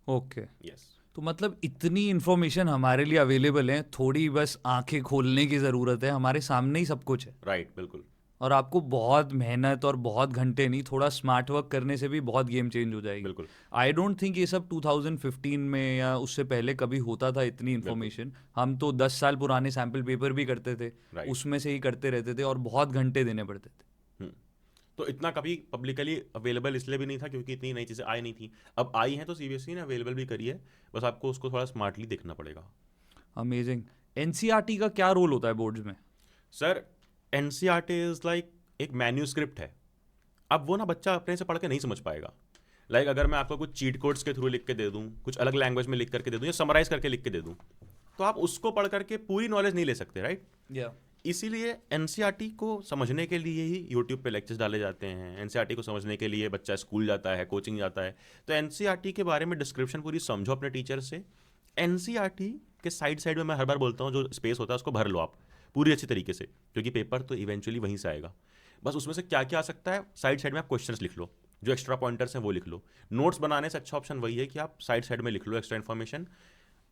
ओके। यस। तो मतलब इतनी इन्फॉर्मेशन हमारे लिए अवेलेबल है, थोड़ी बस आंखें खोलने की ज़रूरत है, हमारे सामने ही सब कुछ है। राइट, बिल्कुल। और आपको बहुत मेहनत और बहुत घंटे नहीं, थोड़ा स्मार्ट वर्क करने से भी बहुत गेम चेंज हो जाएगी। बिल्कुल। आई डोंट थिंक ये सब 2015 में या उससे पहले कभी होता था इतनी इन्फॉर्मेशन। हम तो 10 साल पुराने सैम्पल पेपर भी करते थे, Right. उसमें से ही करते रहते थे, और बहुत घंटे देने पड़ते थे। तो इतना कभी पब्लिकली अवेलेबल इसलिए भी नहीं था क्योंकि इतनी नई चीज़ें आई नहीं थी। अब आई हैं तो सीबीएसई ने अवेलेबल भी करी है, बस आपको उसको थोड़ा स्मार्टली देखना पड़ेगा। अमेजिंग। एनसीईआरटी का क्या रोल होता है बोर्ड्स में? सर एनसीईआरटी इज लाइक एक मैन्यूस्क्रिप्ट है। अब वो ना बच्चा अपने से पढ़ के नहीं समझ पाएगा। लाइक अगर मैं आपको कुछ चीट कोड्स के थ्रू लिख के दे दूँ, कुछ अलग लैंग्वेज में लिख करके दे दूँ, या समराइज करके लिख के दे दूँ, तो आप उसको पढ़ करके पूरी नॉलेज नहीं ले सकते, राइट? इसीलिए एनसीईआरटी को समझने के लिए ही यूट्यूब पे लेक्चर्स डाले जाते हैं। एनसीईआरटी को समझने के लिए बच्चा स्कूल जाता है, कोचिंग जाता है। तो एनसीईआरटी के बारे में डिस्क्रिप्शन पूरी समझो अपने टीचर से। एनसीईआरटी के साइड में मैं हर बार बोलता हूँ, जो स्पेस होता है उसको भर लो आप पूरी अच्छी तरीके से, क्योंकि पेपर तो इवेंचुअली वहीं से आएगा। बस उसमें से क्या क्या आ सकता है, साइड में आप क्वेश्चंस लिख लो, जो एक्स्ट्रा पॉइंटर्स हैं वो लिख लो। नोट्स बनाने से अच्छा ऑप्शन वही है कि आप साइड में लिख लो एक्स्ट्रा इन्फॉर्मेशन।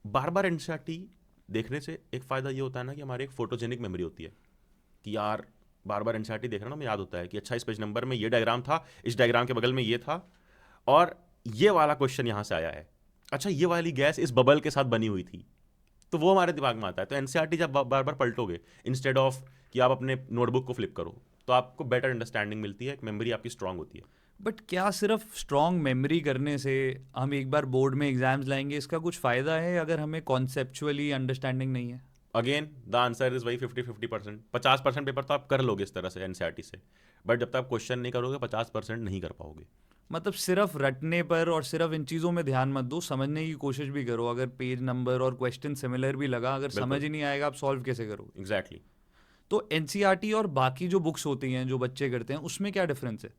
बार बार एनसीईआरटी देखने से एक फ़ायदा ये होता है ना कि हमारी एक फोटोजेनिक मेमोरी होती है, कि यार बार बार एनसीईआरटी देख रहा ना, हमें याद होता है कि अच्छा इस पेज नंबर में ये डायग्राम था, इस डायग्राम के बगल में ये था, और ये वाला क्वेश्चन यहाँ से आया है, अच्छा ये वाली गैस इस बबल के साथ बनी हुई थी, तो वो हमारे दिमाग में आता है। तो एनसीईआरटी जब बार बार पलटोगे, इंस्टेड ऑफ कि आप अपने नोटबुक को फ्लिप करो, तो आपको बेटर अंडरस्टैंडिंग मिलती है, मेमोरी आपकी स्ट्रांग होती है। बट क्या सिर्फ स्ट्रॉन्ग मेमोरी करने से हम एक बार बोर्ड में एग्जाम्स लाएंगे, इसका कुछ फ़ायदा है अगर हमें कॉन्सेप्चुअली अंडरस्टैंडिंग नहीं है? अगेन द आंसर इज वही 50-50%। 50% पेपर तो आप कर लोगे इस तरह से एनसीईआरटी से, बट जब तक आप क्वेश्चन नहीं करोगे 50% नहीं कर पाओगे। मतलब सिर्फ रटने पर और सिर्फ इन चीज़ों में ध्यान मत दो, समझने की कोशिश भी करो। अगर पेज नंबर और क्वेश्चन सिमिलर भी लगा, अगर समझ ही नहीं आएगा, आप सॉल्व कैसे करोगे? एग्जैक्टली। तो एनसीईआरटी और बाकी जो बुक्स होती हैं जो बच्चे करते हैं, उसमें क्या डिफरेंस है?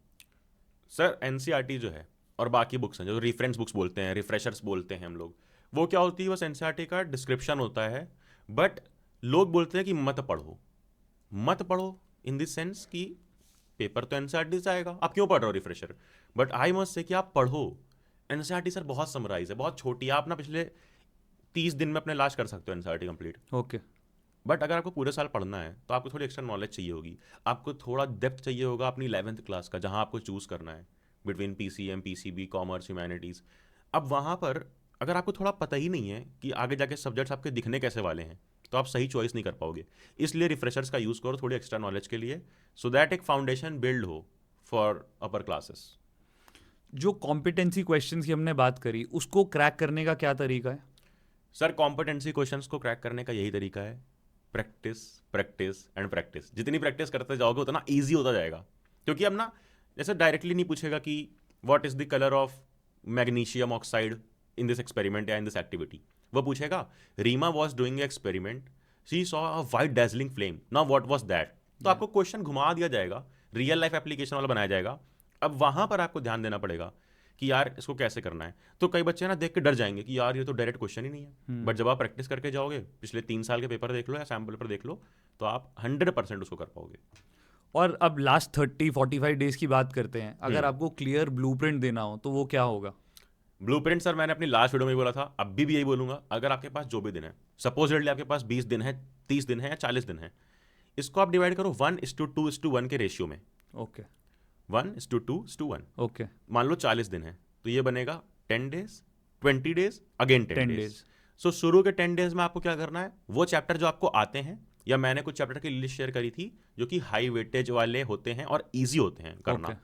सर एनसीईआरटी जो है और बाकी बुक्स हैं, जो रेफरेंस बुक्स बोलते हैं, रिफ्रेशर्स बोलते हैं हम लोग, वो क्या होती है, बस एनसीईआरटी का डिस्क्रिप्शन होता है। बट लोग बोलते हैं कि मत पढ़ो, मत पढ़ो इन दिस सेंस कि पेपर तो एनसीईआरटी से आएगा, आप क्यों पढ़ रहे हो रिफ्रेशर? बट आई मस्ट से कि आप पढ़ो। एनसीईआरटी सर बहुत समराइज है, बहुत छोटी है, आप ना पिछले 30 दिन में अपने लास्ट कर सकते हो एनसीईआरटी कंप्लीट। ओके। बट अगर आपको पूरे साल पढ़ना है तो आपको थोड़ी एक्स्ट्रा नॉलेज चाहिए होगी, आपको थोड़ा डेप्थ चाहिए होगा अपनी 11th क्लास का, जहाँ आपको चूज़ करना है between PCM, PCB, commerce, humanities. अब वहाँ पर अगर आपको थोड़ा पता ही नहीं है कि आगे जाके सब्जेक्ट्स आपके दिखने कैसे वाले हैं, तो आप सही चॉइस नहीं कर पाओगे। इसलिए रिफ्रेशर्स का यूज़ करो थोड़ी एक्स्ट्रा नॉलेज के लिए, सो दैट एक फाउंडेशन बिल्ड हो फॉर अपर क्लासेस। जो कॉम्पिटेंसी क्वेश्चंस की हमने बात करी, उसको क्रैक करने का क्या तरीका है? सर कॉम्पिटेंसी क्वेश्चंस को क्रैक करने का यही तरीका है, प्रैक्टिस प्रैक्टिस एंड प्रैक्टिस। जितनी प्रैक्टिस करते जाओगे उतना ईजी होता जाएगा। क्योंकि अब ना जैसे डायरेक्टली नहीं पूछेगा कि what is the colour of magnesium oxide in this experiment या इन दिस एक्टिविटी, वो पूछेगा Reema was doing experiment, she saw a white dazzling flame, now what was that. तो आपको क्वेश्चन घुमा दिया जाएगा, रियल लाइफ एप्लीकेशन वाला बनाया जाएगा। अब वहां पर आपको ध्यान देना पड़ेगा कि यार इसको कैसे करना है। तो कई बच्चे ना देख के डर जाएंगे कि यार ये तो डायरेक्ट क्वेश्चन ही नहीं है, बट जब आप प्रैक्टिस करके जाओगे, पिछले 3 साल के पेपर देख लो या सैम्पल पेपर देख लो, तो आप 100% उसको कर पाओगे। और अब लास्ट 30-45 डेज की बात करते हैं, अगर आपको क्लियर ब्लूप्रिंट देना हो तो वो क्या होगा? ब्लूप्रिंट सर मैंने अपनी लास्ट वीडियो में भी बोला था, अभी भी यही बोलूंगा, अगर आपके पास जो भी दिन है, सपोजिटली आपके पास 20 दिन है, 30 दिन है या 40 दिन है, इसको आप डिवाइड करो 1:2:1 के रेशियो में। ओके 1:2:1। ओके मान लो 40 दिन है तो ये बनेगा 10 days, 20 days, again 10 10 days. Days. So शुरू के 10 डेज में आपको क्या करना है, वो चैप्टर जो आपको आते हैं, या मैंने कुछ चैप्टर की लिस्ट शेयर करी थी जो कि हाई वेटेज वाले होते हैं और इजी होते हैं करना। Okay.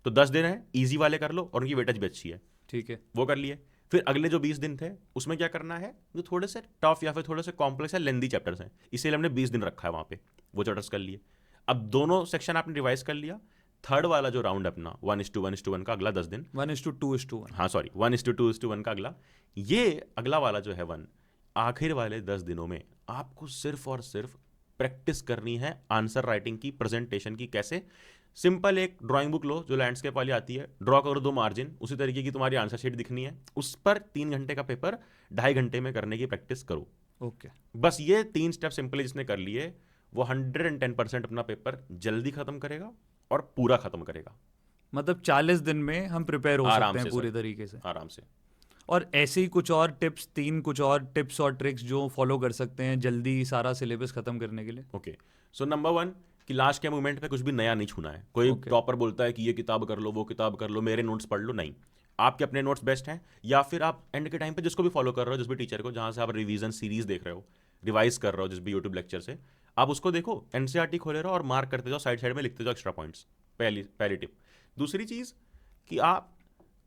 तो 10 दिन है, इजी वाले कर लो और उनकी वेटेज भी अच्छी है, ठीक है। वो कर लिए। फिर अगले जो 20 दिन थे उसमें क्या करना है, जो थोड़े से टफ या फिर थोड़े से कॉम्प्लेक्स या लेंदी चैप्टर्स हैं, इसीलिए हमने 20 दिन रखा है वहाँ पे, वो चैप्टर्स कर लिए। अब दोनों सेक्शन आपने रिवाइज कर लिया, थर्ड वाला जो राउंड अपना 1:1:1 का अगला 10 दिन, 1:2:1। हाँ सॉरी 1:2:1 का अगला, ये अगला वाला जो है 1, आखिर वाले 10 दिनों में आपको सिर्फ और सिर्फ प्रैक्टिस करनी है आंसर राइटिंग की, प्रेजेंटेशन की। कैसे? सिंपल एक ड्राइंग बुक लो जो लैंडस्केप वाली आती है, ड्रॉ करो 2 मार्जिन, उसी तरीके की तुम्हारी आंसर शीट दिखनी है, उस पर 3 घंटे का पेपर 2.5 घंटे में करने की प्रैक्टिस करो। ओके बस ये 3 स्टेप सिंपली जिसने कर लिए, वो 110% अपना पेपर जल्दी खत्म करेगा और पूरा खत्म करेगा मतलब 40 दिन में हम प्रिपेयर हो आराम सकते हैं से पूरे सर, तरीके से। आराम से। और ऐसे ही कुछ और टिप्स, 3 कुछ और टिप्स और ट्रिक्स जो फॉलो कर सकते हैं जल्दी सारा सिलेबस खत्म करने के लिए? ओके, सो नंबर 1 कि लास्ट के मोमेंट पे कुछ भी नया नहीं छूना है। कोई Okay. टॉपर बोलता है कि ये किताब कर लो, वो किताब कर लो, मेरे नोट्स पढ़ लो, नहीं, आपके अपने नोट्स बेस्ट हैं। या फिर आप एंड के टाइम पे जिसको भी फॉलो कर रहे हो, जिस भी टीचर को, जहाँ से आप रिवीजन सीरीज देख रहे हो, रिवाइज कर रहे हो जिस भी यूट्यूब लेक्चर से, आप उसको देखो, एनसीईआरटी खोले रहो और मार्क करते जाओ, साइड साइड में लिखते जाओ एक्स्ट्रा पॉइंट्स। पहली टिप। दूसरी चीज़ कि आप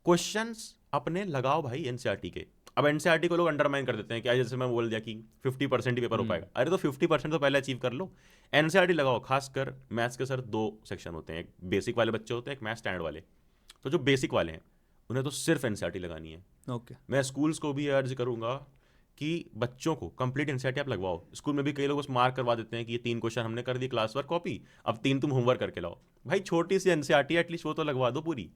क्वेश्चंस अपने लगाओ भाई एनसीईआरटी के। अब एनसीईआरटी को लोग अंडरमाइन कर देते हैं, क्या जैसे मैं बोल दिया कि 50% ही पेपर हो पाएगा, अरे तो 50% तो पहले अचीव कर लो, एनसीईआरटी लगाओ। खासकर मैथ्स के सर 2 सेक्शन होते हैं, एक बेसिक वाले बच्चे होते हैं, एक मैथ्स स्टैंडर्ड वाले। तो जो बेसिक वाले हैं उन्हें तो सिर्फ एनसीईआरटी लगानी है। ओके मैं स्कूल्स को भी अर्ज करूंगा कि बच्चों को कंप्लीट एनसीईआरटी आप लगवाओ। स्कूल में भी कई लोग बस मार्क करवा देते हैं कि ये 3 क्वेश्चन हमने कर दी क्लास वर्क कॉपी, अब 3 तुम होमवर्क करके लाओ। भाई छोटी सी एनसीईआरटी एटलीस्ट वो तो लगवा दो पूरी,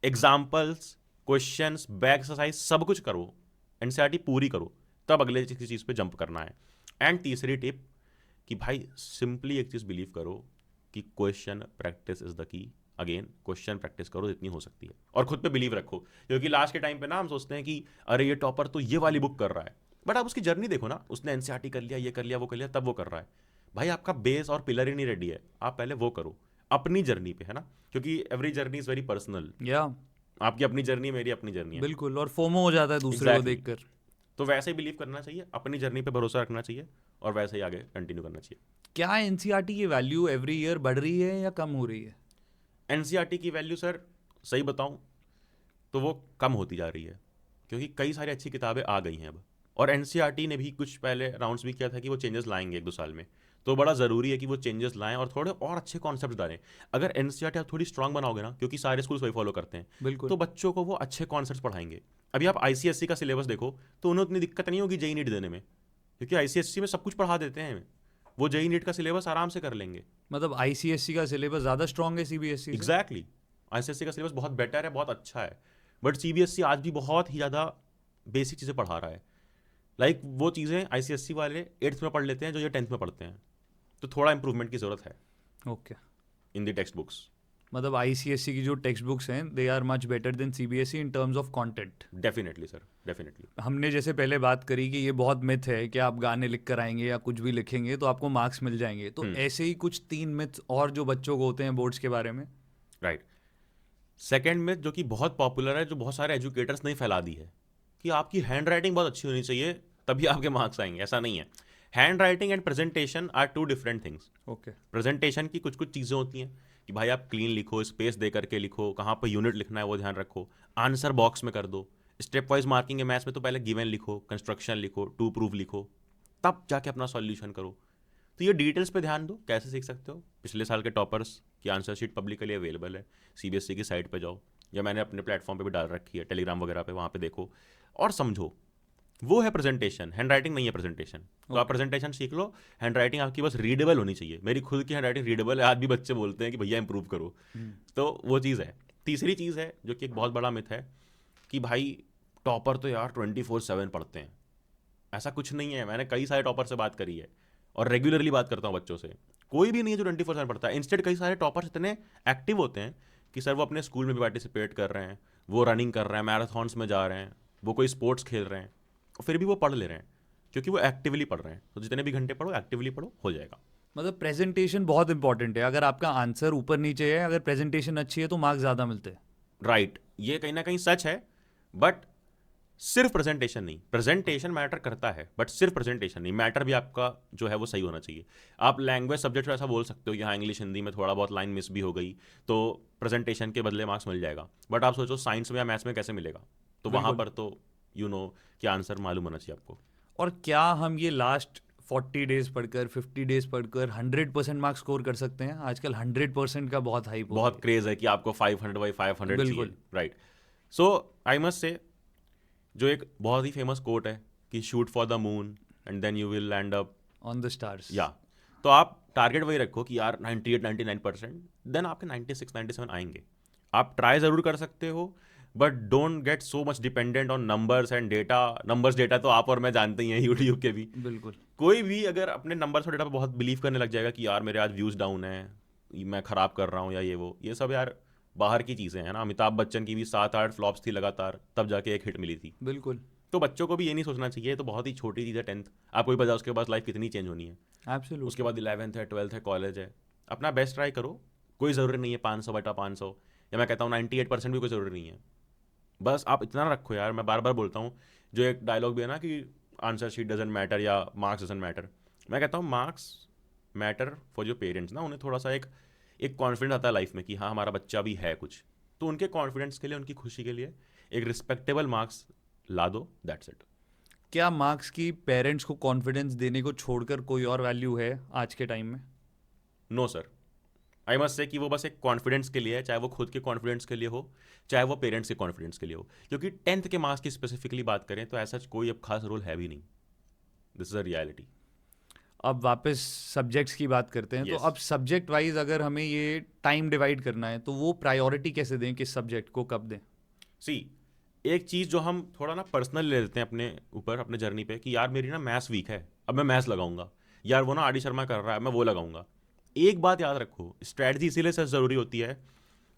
एग्जाम्पल्स, क्वेश्चंस, बैक एक्सरसाइज सब कुछ करो, एनसीईआरटी पूरी करो, तब अगले किसी चीज़ पे जंप करना है। एंड तीसरी टिप कि भाई सिंपली एक चीज़ बिलीव करो कि question practice is the key. Again question practice करो जितनी हो सकती है और खुद पे बिलीव रखो, क्योंकि लास्ट के टाइम पे ना हम सोचते हैं कि अरे ये टॉपर तो ये वाली बुक कर रहा है, बट आप उसकी जर्नी देखो ना, उसने एनसीईआरटी कर लिया, ये कर लिया, वो कर लिया, तब वो कर रहा है। भाई आपका बेस और पिलर ही नहीं रेडी है, आप पहले वो करो अपनी जर्नी पे, है ना, क्योंकि every journey is very personal. या आपकी अपनी जर्नी, मेरी अपनी जर्नी है। बिल्कुल, और फोमो हो जाता है दूसरे को Exactly. देखकर। तो वैसे ही बिलीव करना चाहिए, अपनी जर्नी पे भरोसा रखना चाहिए और वैसे ही आगे कंटिन्यू करना चाहिए। क्या एनसीईआरटी की वैल्यू एवरी ईयर बढ़ रही है या कम हो रही है? एनसीईआरटी की वैल्यू सर सही बताऊं तो वो कम होती जा रही है, क्योंकि कई सारी अच्छी किताबें आ गई हैं अब, और एनसीईआरटी ने भी कुछ पहले राउंड्स भी किया था कि वो चेंजेस लाएंगे 1-2 साल में। तो बड़ा ज़रूरी है कि वो चेंजेस लाएं और थोड़े और अच्छे कॉन्सेप्ट डालें। अगर एनसीईआरटी आप थोड़ी स्ट्रांग बनाओगे ना, क्योंकि सारे स्कूल्स वही फॉलो करते हैं, बिल्कुल। तो बच्चों को वो अच्छे कॉन्सेप्ट पढ़ाएंगे। अभी आप आईसीएसई का सिलेबस देखो तो उन्हें उतनी दिक्कत नहीं होगी जेईई नीट देने में, क्योंकि आईसीएसई में सब कुछ पढ़ा देते हैं, वो जेईई नीट का सिलेबस आराम से कर लेंगे। मतलब आईसीएसई का सिलेबस ज़्यादा स्ट्रांग है सीबीएसई से? एग्जैक्टली, आईसीएसई का सिलेबस बहुत बेटर है, बहुत अच्छा है, बट सीबीएसई आज भी बहुत ही ज़्यादा बेसिक चीज़ें पढ़ा रहा है। लाइक वो चीज़ें आईसीएसई वाले 8th में पढ़ लेते हैं जो ये 10th में पढ़ते हैं, तो थोड़ा इंप्रूवमेंट की ज़रूरत है okay. In the textbooks. मतलब आईसीएसई की जो टेक्स्ट बुक्स हैं they are much better than CBSE in terms of content. Definitely sir, definitely. हमने जैसे पहले बात करी कि ये बहुत मिथ है कि आप गाने लिख कर आएंगे या कुछ भी लिखेंगे तो आपको मार्क्स मिल जाएंगे, तो ऐसे ही कुछ 3 मिथ्स और जो बच्चों को होते हैं बोर्ड्स के बारे में। राइट। सेकेंड में जो कि बहुत पॉपुलर है, जो बहुत सारे एजुकेटर्स ने फैला दी है, कि आपकी हैंड राइटिंग बहुत अच्छी होनी चाहिए तभी आपके मार्क्स आएंगे। ऐसा नहीं है। Handwriting and presentation are two different things. Okay. Presentation की कुछ कुछ चीज़ें होती हैं कि भाई आप क्लीन लिखो, स्पेस दे करके लिखो, कहाँ पर यूनिट लिखना है वो ध्यान रखो, आंसर बॉक्स में कर दो, स्टेप वाइज मार्किंग है मैथ्स में, तो पहले गिवन लिखो, कंस्ट्रक्शन लिखो, टू प्रूफ लिखो, तब जाके अपना सॉल्यूशन करो। तो ये डिटेल्स पे ध्यान दो। कैसे सीख सकते हो? पिछले साल के टॉपर्स की आंसर शीट पब्लिकली अवेलेबल है, सीबीएसई की साइट पे जाओ, या मैंने अपने प्लेटफॉर्म पे भी डाल रखी है, टेलीग्राम वगैरह पे, वहाँ पे देखो और समझो। वो है प्रेजेंटेशन, हैंड राइटिंग नहीं है प्रेजेंटेशन। तो आप प्रेजेंटेशन सीख लो, हैंड राइटिंग आपकी बस रीडेबल होनी चाहिए। मेरी खुद की हैंड राइटिंग रीडेबल है, आज भी बच्चे बोलते हैं कि भैया इंप्रूव करो। तो वो चीज़ है। तीसरी चीज़ है जो कि एक बहुत बड़ा मिथ है कि भाई टॉपर तो यार 24/7 पढ़ते हैं। ऐसा कुछ नहीं है। मैंने कई सारे टॉपर से बात करी है और रेगुलरली बात करता हूँ बच्चों से। कोई भी नहीं है जो 24/7 पढ़ता है। इंस्टेड कई सारे टॉपर्स इतने एक्टिव होते हैं कि सर वो अपने स्कूल में भी पार्टिसिपेट कर रहे हैं, वो रनिंग कर रहे हैं, मैराथॉन्स में जा रहे हैं, वो कोई स्पोर्ट्स खेल रहे हैं, और फिर भी वो पढ़ ले रहे हैं क्योंकि वो एक्टिवली पढ़ रहे हैं। तो जितने भी घंटे पढ़ो, एक्टिवली पढ़ो, हो जाएगा। मतलब प्रेजेंटेशन बहुत इंपॉर्टेंट है। अगर आपका आंसर ऊपर नीचे है, अगर प्रेजेंटेशन अच्छी है तो मार्क्स ज़्यादा मिलते हैं। राइट। ये कहीं ना कहीं सच है, बट सिर्फ प्रेजेंटेशन नहीं। प्रेजेंटेशन मैटर करता है, बट सिर्फ प्रेजेंटेशन नहीं, मैटर भी आपका जो है वो सही होना चाहिए। आप लैंग्वेज सब्जेक्ट में ऐसा बोल सकते हो कि हाँ इंग्लिश हिंदी में थोड़ा बहुत लाइन मिस भी हो गई तो प्रेजेंटेशन के बदले मार्क्स मिल जाएगा। बट आप सोचो साइंस में या मैथ्स में कैसे मिलेगा? तो वहाँ पर तो कि आंसर मालूम होना चाहिए आपको। और क्या हम ये लास्ट 40 डेज पढ़कर, 50 डेज पढ़कर 100% मार्क्स स्कोर कर सकते हैं? आजकल 100% का बहुत हाइप हो बहुत गई है। क्रेज है कि आपको 500/500 बिल्कुल। चाहिए। राइट। सो आई मस्ट से, जो एक बहुत ही फेमस कोट है कि shoot for the moon and then you will land up on the stars. Yeah. तो आप टारगेट वही रखो कि यार 98-99%, देन आपके 96-97 आएंगे। आप ट्राई ज़रूर कर सकते हो, but don't get so much dependent on numbers and data. Numbers data तो आप और मैं जानते ही हैं, यूट्यूब के भी। बिल्कुल। कोई भी अगर अपने नंबर्स और डेटा पर बहुत बिलीव करने लग जाएगा कि यार मेरे आज व्यूज़ डाउन है, मैं ख़राब कर रहा हूँ, या ये सब यार बाहर की चीज़ें हैं ना। अमिताभ बच्चन की भी 7-8 फ्लॉप्स थी लगातार, तब जाके एक हिट मिली थी। बिल्कुल। तो बच्चों को भी ये नहीं सोचना चाहिए, तो बहुत ही छोटी चीज़ है 10th। आपको भी पता है उसके बाद लाइफ कितनी चेंज होनी है। एब्सोल्युटली। उसके बाद 11th है, 12th है, कॉलेज है। अपना बेस्ट ट्राई करो। कोई ज़रूरी नहीं है 500/500, या मैं कहता हूँ 98% भी कोई ज़रूरी नहीं है। बस आप इतना रखो यार। मैं बार बार बोलता हूँ, जो एक डायलॉग भी है ना कि आंसर शीट डजेंट मैटर या मार्क्स डजेंट मैटर। मैं कहता हूँ marks matter for your parents ना। उन्हें थोड़ा सा एक कॉन्फिडेंस आता है लाइफ में कि हाँ हमारा बच्चा भी है कुछ, तो उनके कॉन्फिडेंस के लिए, उनकी खुशी के लिए एक रिस्पेक्टेबल मार्क्स ला दो, दैट्स इट। क्या मार्क्स की पेरेंट्स को कॉन्फिडेंस देने को छोड़कर कोई और वैल्यू है आज के टाइम में? No sir. आई मस्ट से कि वो बस एक कॉन्फिडेंस के लिए है, चाहे वो खुद के कॉन्फिडेंस के लिए हो, चाहे वो पेरेंट्स के कॉन्फिडेंस के लिए हो। क्योंकि 10th के मार्क्स की स्पेसिफिकली बात करें तो ऐसा कोई अब खास रोल है भी नहीं। This is a reality. अब वापस सब्जेक्ट्स की बात करते हैं। तो Yes. अब सब्जेक्ट वाइज अगर हमें ये टाइम डिवाइड करना है तो वो प्रायोरिटी कैसे दें, किस सब्जेक्ट को कब दें? सी, एक चीज़ जो हम थोड़ा ना पर्सनल ले लेते हैं अपने ऊपर, अपने जर्नी पे, कि यार मेरी ना मैथ्स वीक है, अब मैं मैथ्स लगाऊंगा। यार वो ना आर डी शर्मा कर रहा है, मैं वो लगाऊंगा। एक बात याद रखो, स्ट्रैटेजी इसीलिए सच ज़रूरी होती है।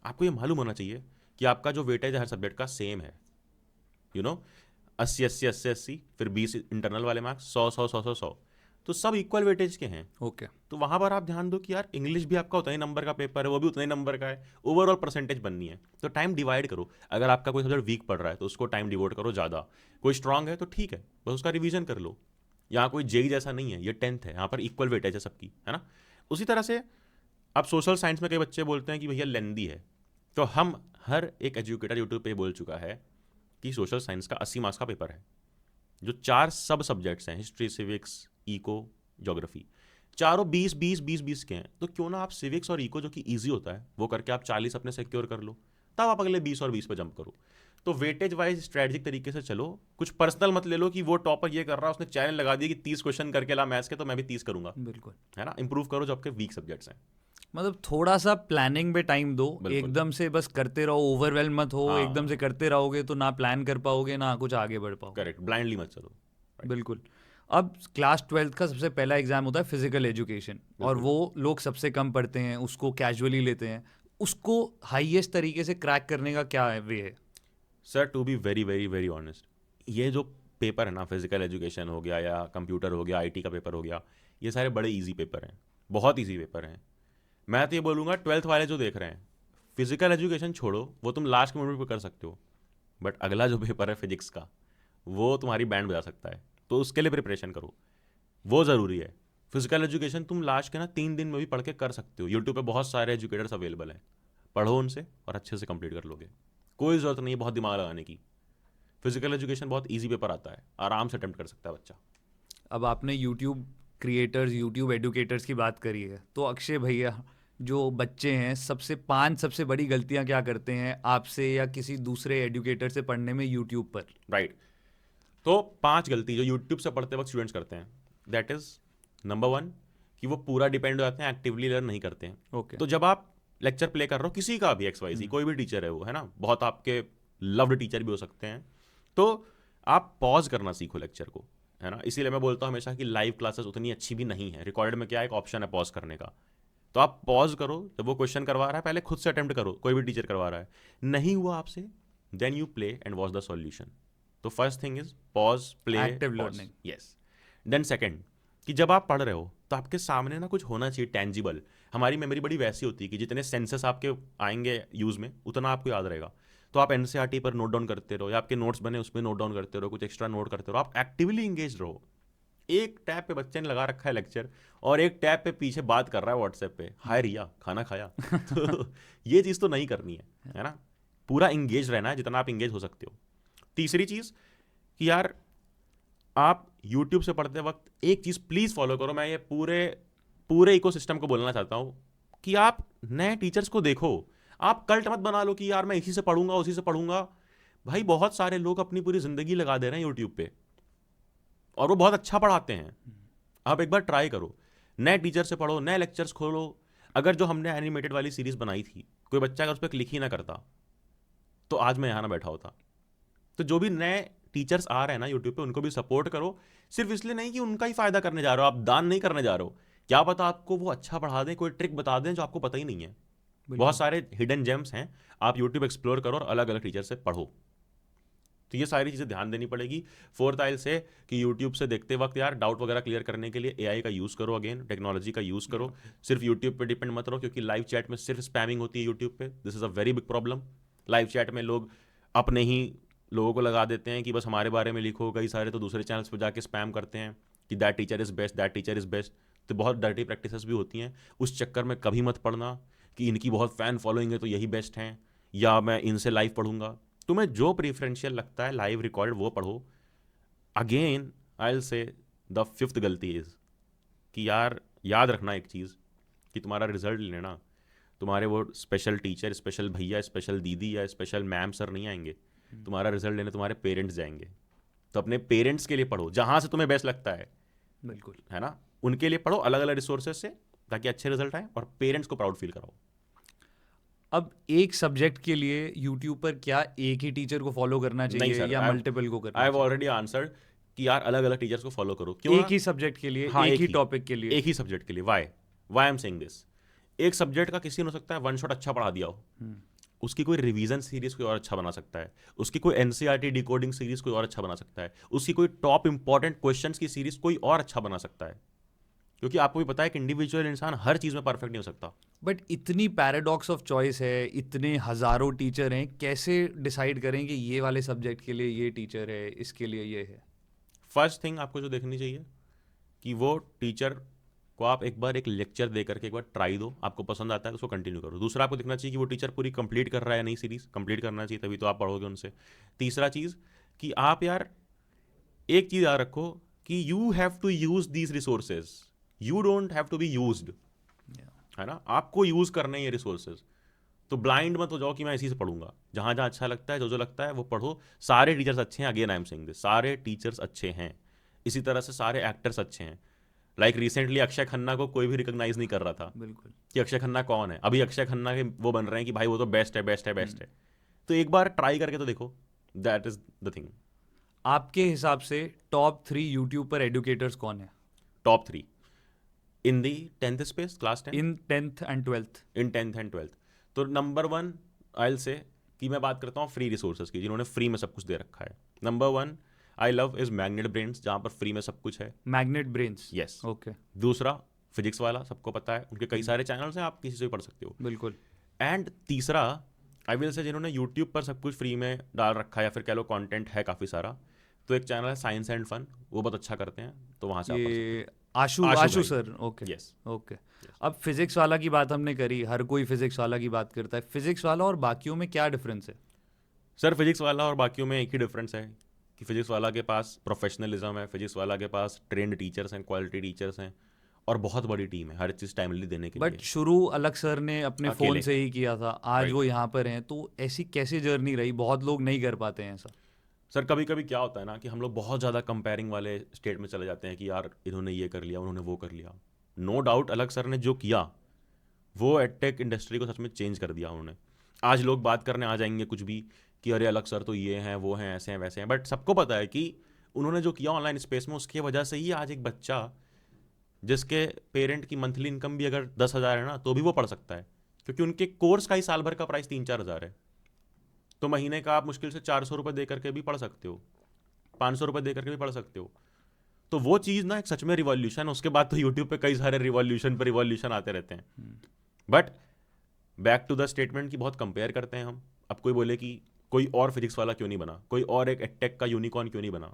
आपको ये मालूम होना चाहिए कि आपका जो वेटेज है हर सब्जेक्ट का सेम है। 80-80-80-80, फिर 20 इंटरनल वाले मार्क्स, 100-100-100-100, तो सब इक्वल वेटेज के हैं। ओके। तो वहाँ पर आप ध्यान दो कि यार इंग्लिश भी आपका उतना ही नंबर का पेपर है, वो भी उतना ही नंबर का है, ओवरऑल परसेंटेज बननी है। तो टाइम डिवाइड करो। अगर आपका कोई सब्जेक्ट वीक पड़ रहा है तो उसको टाइम डिवोट करो ज़्यादा। कोई स्ट्रांग है तो ठीक है, बस उसका रिवीजन कर लो। यहाँ कोई जेई जैसा नहीं है, ये 10th है, यहाँ पर इक्वल वेटेज है सबकी, है ना। उसी तरह से अब सोशल साइंस में कई बच्चे बोलते हैं कि भैया लेंदी है, तो हम हर एक एजुकेटर यूट्यूब पे बोल चुका है कि सोशल साइंस का 80 मार्क्स का पेपर है, जो 4 सब सब्जेक्ट्स हैं, हिस्ट्री, सिविक्स, इको, ज्योग्राफी, चारों 20-20-20-20 के हैं। तो क्यों ना आप सिविक्स और इको, जो कि ईजी होता है, वो करके आप 40 अपने सिक्योर कर लो, तब आप अगले 20 और 20 पे जंप करो। तो वेटेज वाइज स्ट्रेटजिक तरीके से चलो। कुछ पर्सनल मत ले लो कि वो टॉपर ये कर रहा है, उसने चैनल लगा दिया कि 30 क्वेश्चन करके ला मैथ्स के, तो मैं भी 30 करूंगा, बिल्कुल। है ना। इंप्रूव करो जो आपके वीक सब्जेक्ट्स हैं। मतलब थोड़ा सा प्लानिंग में टाइम दो। बिल्कुल। एकदम से बस करते रहो, ओवरवेल्म मत हो। हाँ। एकदम से करते रहोगे तो ना प्लान कर पाओगे, ना कुछ आगे बढ़ पाओगे। करेक्ट, ब्लाइंडली मत चलो। बिल्कुल। अब क्लास 12th का सबसे पहला एग्जाम होता है फिजिकल एजुकेशन, और वो लोग सबसे कम पढ़ते हैं, उसको कैजुअली लेते हैं। उसको हाईएस्ट तरीके से क्रैक करने का क्या वे है? Sir to be very very very honest, ये जो पेपर है ना, फिजिकल एजुकेशन हो गया या कंप्यूटर हो गया, आईटी का पेपर हो गया, ये सारे बड़े इजी पेपर हैं, बहुत इजी पेपर हैं। मैं तो ये बोलूँगा 12th वाले जो देख रहे हैं, फिजिकल एजुकेशन छोड़ो, वो तुम लास्ट मोमेंट पे कर सकते हो, बट अगला जो पेपर है फिजिक्स का, वो तुम्हारी बैंड बजा सकता है, तो उसके लिए प्रिपरेशन करो, वो ज़रूरी है। फिजिकल एजुकेशन तुम लास्ट के ना 3 दिन में भी पढ़ के कर सकते हो, यूट्यूब पे बहुत सारे एजुकेटर्स अवेलेबल हैं, पढ़ो उनसे और अच्छे से कंप्लीट कर लोगे, कोई ज़रूरत नहीं है बहुत दिमाग लगाने की। फिजिकल एजुकेशन बहुत इजी पेपर आता है, आराम से अटेम्प्ट कर सकता है बच्चा। अब आपने यूट्यूब क्रिएटर्स, यूट्यूब एडुकेटर्स की बात करी है, तो अक्षय भैया, जो बच्चे हैं, सबसे बड़ी गलतियां क्या करते हैं आपसे या किसी दूसरे एडुकेटर से पढ़ने में यूट्यूब पर? राइट, तो 5 गलती जो यूट्यूब से पढ़ते वक्त स्टूडेंट्स करते हैं, दैट इज नंबर 1 कि वो पूरा डिपेंड हो जाते हैं, एक्टिवली लर्न नहीं करते हैं। ओके। तो जब आप लेक्चर प्ले कर रहे हो, किसी का भी XYZ, कोई भी टीचर है वो, है ना, बहुत आपके लव्ड टीचर भी हो सकते हैं, तो आप पॉज करना सीखो लेक्चर को, है ना। इसीलिए मैं बोलता हूँ हमेशा कि लाइव क्लासेस उतनी अच्छी भी नहीं है, रिकॉर्डेड में क्या एक ऑप्शन है पॉज करने का, तो आप पॉज करो, जब वो क्वेश्चन करवा रहा है पहले खुद से अटेम्प्ट करो, कोई भी टीचर करवा रहा है, नहीं हुआ आपसे, then you play and watch the solution. तो first thing is pause, play, active learning. Yes. Then second, कि जब आप पढ़ रहे हो तो आपके सामने ना कुछ होना चाहिए टेंजिबल। हमारी मेमोरी बड़ी वैसी होती है कि जितने सेंसेस आपके आएंगे यूज़ में उतना आपको याद रहेगा, तो आप NCERT पर नोट डाउन करते रहो, या आपके नोट्स बने उसमें नोट डाउन करते रहो, कुछ एक्स्ट्रा नोट करते रहो, आप एक्टिवली इंगेज रहो। एक टैब पे बच्चे ने लगा रखा है लेक्चर और एक टैब पे पीछे बात कर रहा है व्हाट्सएप पे, हाय रिया खाना खाया तो ये चीज़ तो नहीं करनी है ना, पूरा इंगेज रहना है जितना आप इंगेज हो सकते हो। तीसरी चीज़ कि यार आप यूट्यूब से पढ़ते वक्त एक चीज़ प्लीज़ फॉलो करो, मैं ये पूरे इकोसिस्टम को बोलना चाहता हूँ कि आप नए टीचर्स को देखो, आप कल्ट मत बना लो कि यार मैं इसी से पढ़ूंगा उसी से पढ़ूंगा। भाई बहुत सारे लोग अपनी पूरी ज़िंदगी लगा दे रहे हैं यूट्यूब पे और वो बहुत अच्छा पढ़ाते हैं, आप एक बार ट्राई करो, नए टीचर से पढ़ो, नए लेक्चर्स खोलो। अगर जो हमने एनिमेटेड वाली सीरीज़ बनाई थी, कोई बच्चा अगर उस पर क्लिक ही ना करता तो आज मैं यहाँ ना बैठा होता। तो जो भी नए टीचर्स आ रहे हैं ना यूट्यूब पे, उनको भी सपोर्ट करो, सिर्फ इसलिए नहीं कि उनका ही फायदा करने जा रहे हो, आप दान नहीं करने जा रहे हो, क्या पता आपको वो अच्छा पढ़ा दें, कोई ट्रिक बता दें जो आपको पता ही नहीं है। बहुत सारे हिडन जेम्स हैं, आप यूट्यूब एक्सप्लोर करो और अलग अलग टीचर से पढ़ो। तो ये सारी चीज़ें ध्यान देनी पड़ेगी। फोर्थ आइल से कि यूट्यूब से देखते वक्त यार डाउट वगैरह क्लियर करने के लिए AI का यूज़ करो, अगेन टेक्नोलॉजी का यूज़ करो, सिर्फ यूट्यूब पे डिपेंड मत रहो, क्योंकि लाइव चैट में सिर्फ स्पैमिंग होती है यूट्यूब पे, this is a very big problem. Live chat में लोग अपने ही लोगों को लगा देते हैं कि बस हमारे बारे में लिखो, कई सारे तो दूसरे चैनल्स पर जाके स्पैम करते हैं कि that teacher is best, that teacher is best. तो बहुत डर्टी प्रैक्टिसेस भी होती हैं, उस चक्कर में कभी मत पढ़ना कि इनकी बहुत फ़ैन फॉलोइंग है तो यही बेस्ट हैं, या मैं इनसे लाइव पढ़ूंगा। तुम्हें जो प्रेफरेंशियल लगता है लाइव रिकॉर्ड वो पढ़ो। Again I will say the fifth गलती इज़ कि यार याद रखना एक चीज़ कि तुम्हारा रिजल्ट लेना, तुम्हारे वो स्पेशल टीचर, स्पेशल भैया, स्पेशल दीदी या स्पेशल मैम सर नहीं आएंगे, तुम्हारा रिजल्ट लेने तुम्हारे पेरेंट्स जाएंगे। तो अपने पेरेंट्स के लिए पढ़ो जहाँ से तुम्हें बेस्ट लगता है, बिल्कुल, है ना, उनके लिए पढ़ो अलग अलग रिसोर्सेज से, ताकि अच्छे रिजल्ट आए और पेरेंट्स को प्राउड फील कराओ। अब एक सब्जेक्ट के लिए यूट्यूब पर क्या एक ही टीचर को फॉलो करना नहीं चाहिए सर, या मल्टीपल को करना आई हैव चाहिए? ऑलरेडी आंसर्ड कि यार अलग अलग टीचर्स को फॉलो करो। क्यों? एक ही सब्जेक्ट के लिए, हाँ, एक ही टॉपिक के लिए। एक ही सब्जेक्ट के लिए। Why I am saying this, एक सब्जेक्ट का किसी ने हो सकता है वन शॉट अच्छा पढ़ा दिया हो, उसकी कोई रिवीजन सीरीज कोई और अच्छा बना सकता है, उसकी कोई NCERT डिकोडिंग सीरीज कोई और अच्छा बना सकता है, उसकी कोई टॉप इंपॉर्टेंट क्वेश्चंस की सीरीज कोई और अच्छा बना सकता है, क्योंकि आपको भी पता है कि इंडिविजुअल इंसान हर चीज़ में परफेक्ट नहीं हो सकता। बट इतनी पैराडॉक्स ऑफ चॉइस है, इतने हजारों टीचर हैं, कैसे डिसाइड करें कि ये वाले सब्जेक्ट के लिए ये टीचर है, इसके लिए ये है? फर्स्ट थिंग आपको जो देखनी चाहिए कि वो टीचर को आप एक बार एक लेक्चर दे करके एक बार ट्राई दो, आपको पसंद आता है तो उसको कंटिन्यू करो। दूसरा आपको देखना चाहिए कि वो टीचर पूरी कंप्लीट कर रहा है, नई सीरीज कंप्लीट करना चाहिए, तभी तो आप पढ़ोगे उनसे। तीसरा चीज़ कि आप यार एक चीज़ याद रखो कि you have to use these resources, you don't have to be used, है ना, आपको यूज़ करने ये रिसोर्सेज। तो ब्लाइंड मत हो जाओ कि मैं इसी से पढ़ूंगा, जहाँ जहाँ अच्छा लगता है, जो जो लगता है वो पढ़ो। सारे टीचर्स अच्छे हैं, again I am saying this, सारे टीचर्स अच्छे हैं, इसी तरह से सारे एक्टर्स अच्छे हैं। लाइक रिसेंटली अक्षय खन्ना को कोई भी रिकॉग्नाइज नहीं कर रहा था बिल्कुल कि अक्षय खन्ना कौन है, अभी अक्षय खन्ना के वो बन रहे हैं कि भाई वो तो बेस्ट है, बेस्ट है, बेस्ट है। तो एक बार ट्राई करके तो देखो, दैट इज द थिंग। आपके हिसाब से टॉप 3 यूट्यूब पर एडुकेटर्स कौन है top 3 in the 10th space, class 10, in 10th and 12th? In 10th and 12th। तो नंबर 1 आई से कि मैं बात करता हूँ फ्री रिसोर्सेज की, जिन्होंने फ्री में सब कुछ दे रखा है। Number 1 I love is magnet brains, जहाँ पर फ्री में सब कुछ है। Magnet brains, yes. ओके, दूसरा फिजिक्स वाला, सबको पता है, उनके कई सारे चैनल्स हैं, आप किसी से भी पढ़ सकते हो। बिल्कुल। एंड तीसरा आई विल से जिन्होंने यूट्यूब पर सब कुछ फ्री में डाल रखा है, या फिर कह लो कंटेंट है काफ़ी सारा, तो एक चैनल है साइंस एंड फन, वो बहुत अच्छा करते हैं, तो वहाँ से आप पढ़ सकते ये हो। आशु आशु आशु भाई। Sir, okay yes. ओके। अब फिजिक्स वाला की बात हमने करी, हर कोई फिजिक्स वाला की बात करता है, फिजिक्स वाला और बाकियों में क्या डिफरेंस है? सर फिजिक्स वाला और बाकियों में एक ही डिफरेंस है कि फिजिक्स वाला के पास प्रोफेशनलिज्म है, फिजिक्स वाला के पास ट्रेंड टीचर्स हैं, क्वालिटी टीचर्स हैं, और बहुत बड़ी टीम है हर चीज़ टाइमली देने के बट लिए। शुरू अलग सर ने अपने फ़ोन अकेले। से ही किया था, आज राइट। वो यहाँ पर हैं, तो ऐसी कैसी जर्नी रही? बहुत लोग नहीं कर पाते हैं ऐसा। सर कभी कभी क्या होता है ना कि हम लोग बहुत ज़्यादा कंपेयरिंग वाले स्टेट में चले जाते हैं कि यार इन्होंने ये कर लिया, उन्होंने वो कर लिया। नो डाउट अलग सर ने जो किया वो एडटेक इंडस्ट्री को सच में चेंज कर दिया उन्होंने। आज लोग बात करने आ जाएंगे कुछ भी कि अरे अलग सर तो ये हैं, वो हैं, ऐसे हैं, वैसे हैं, बट सबको पता है कि उन्होंने जो किया ऑनलाइन स्पेस में, उसकी वजह से ही आज एक बच्चा जिसके पेरेंट की मंथली इनकम भी अगर 10,000 है ना, तो भी वो पढ़ सकता है, क्योंकि उनके कोर्स का ही साल भर का प्राइस 3-4 हज़ार है। तो महीने का आप मुश्किल से 400 रुपये दे करके भी पढ़ सकते हो, 500 रुपये दे करके भी पढ़ सकते हो। तो वो चीज़ ना एक सच में रिवॉल्यूशन है। उसके बाद तो यूट्यूब पे कई सारे रिवॉल्यूशन पर रिवॉल्यूशन आते रहते हैं। But back to the statement की बहुत कंपेयर करते हैं हम। अब कोई बोले कि कोई और फिजिक्स वाला क्यों नहीं बना, कोई और एक एडटेक का यूनिकॉर्न क्यों नहीं बना,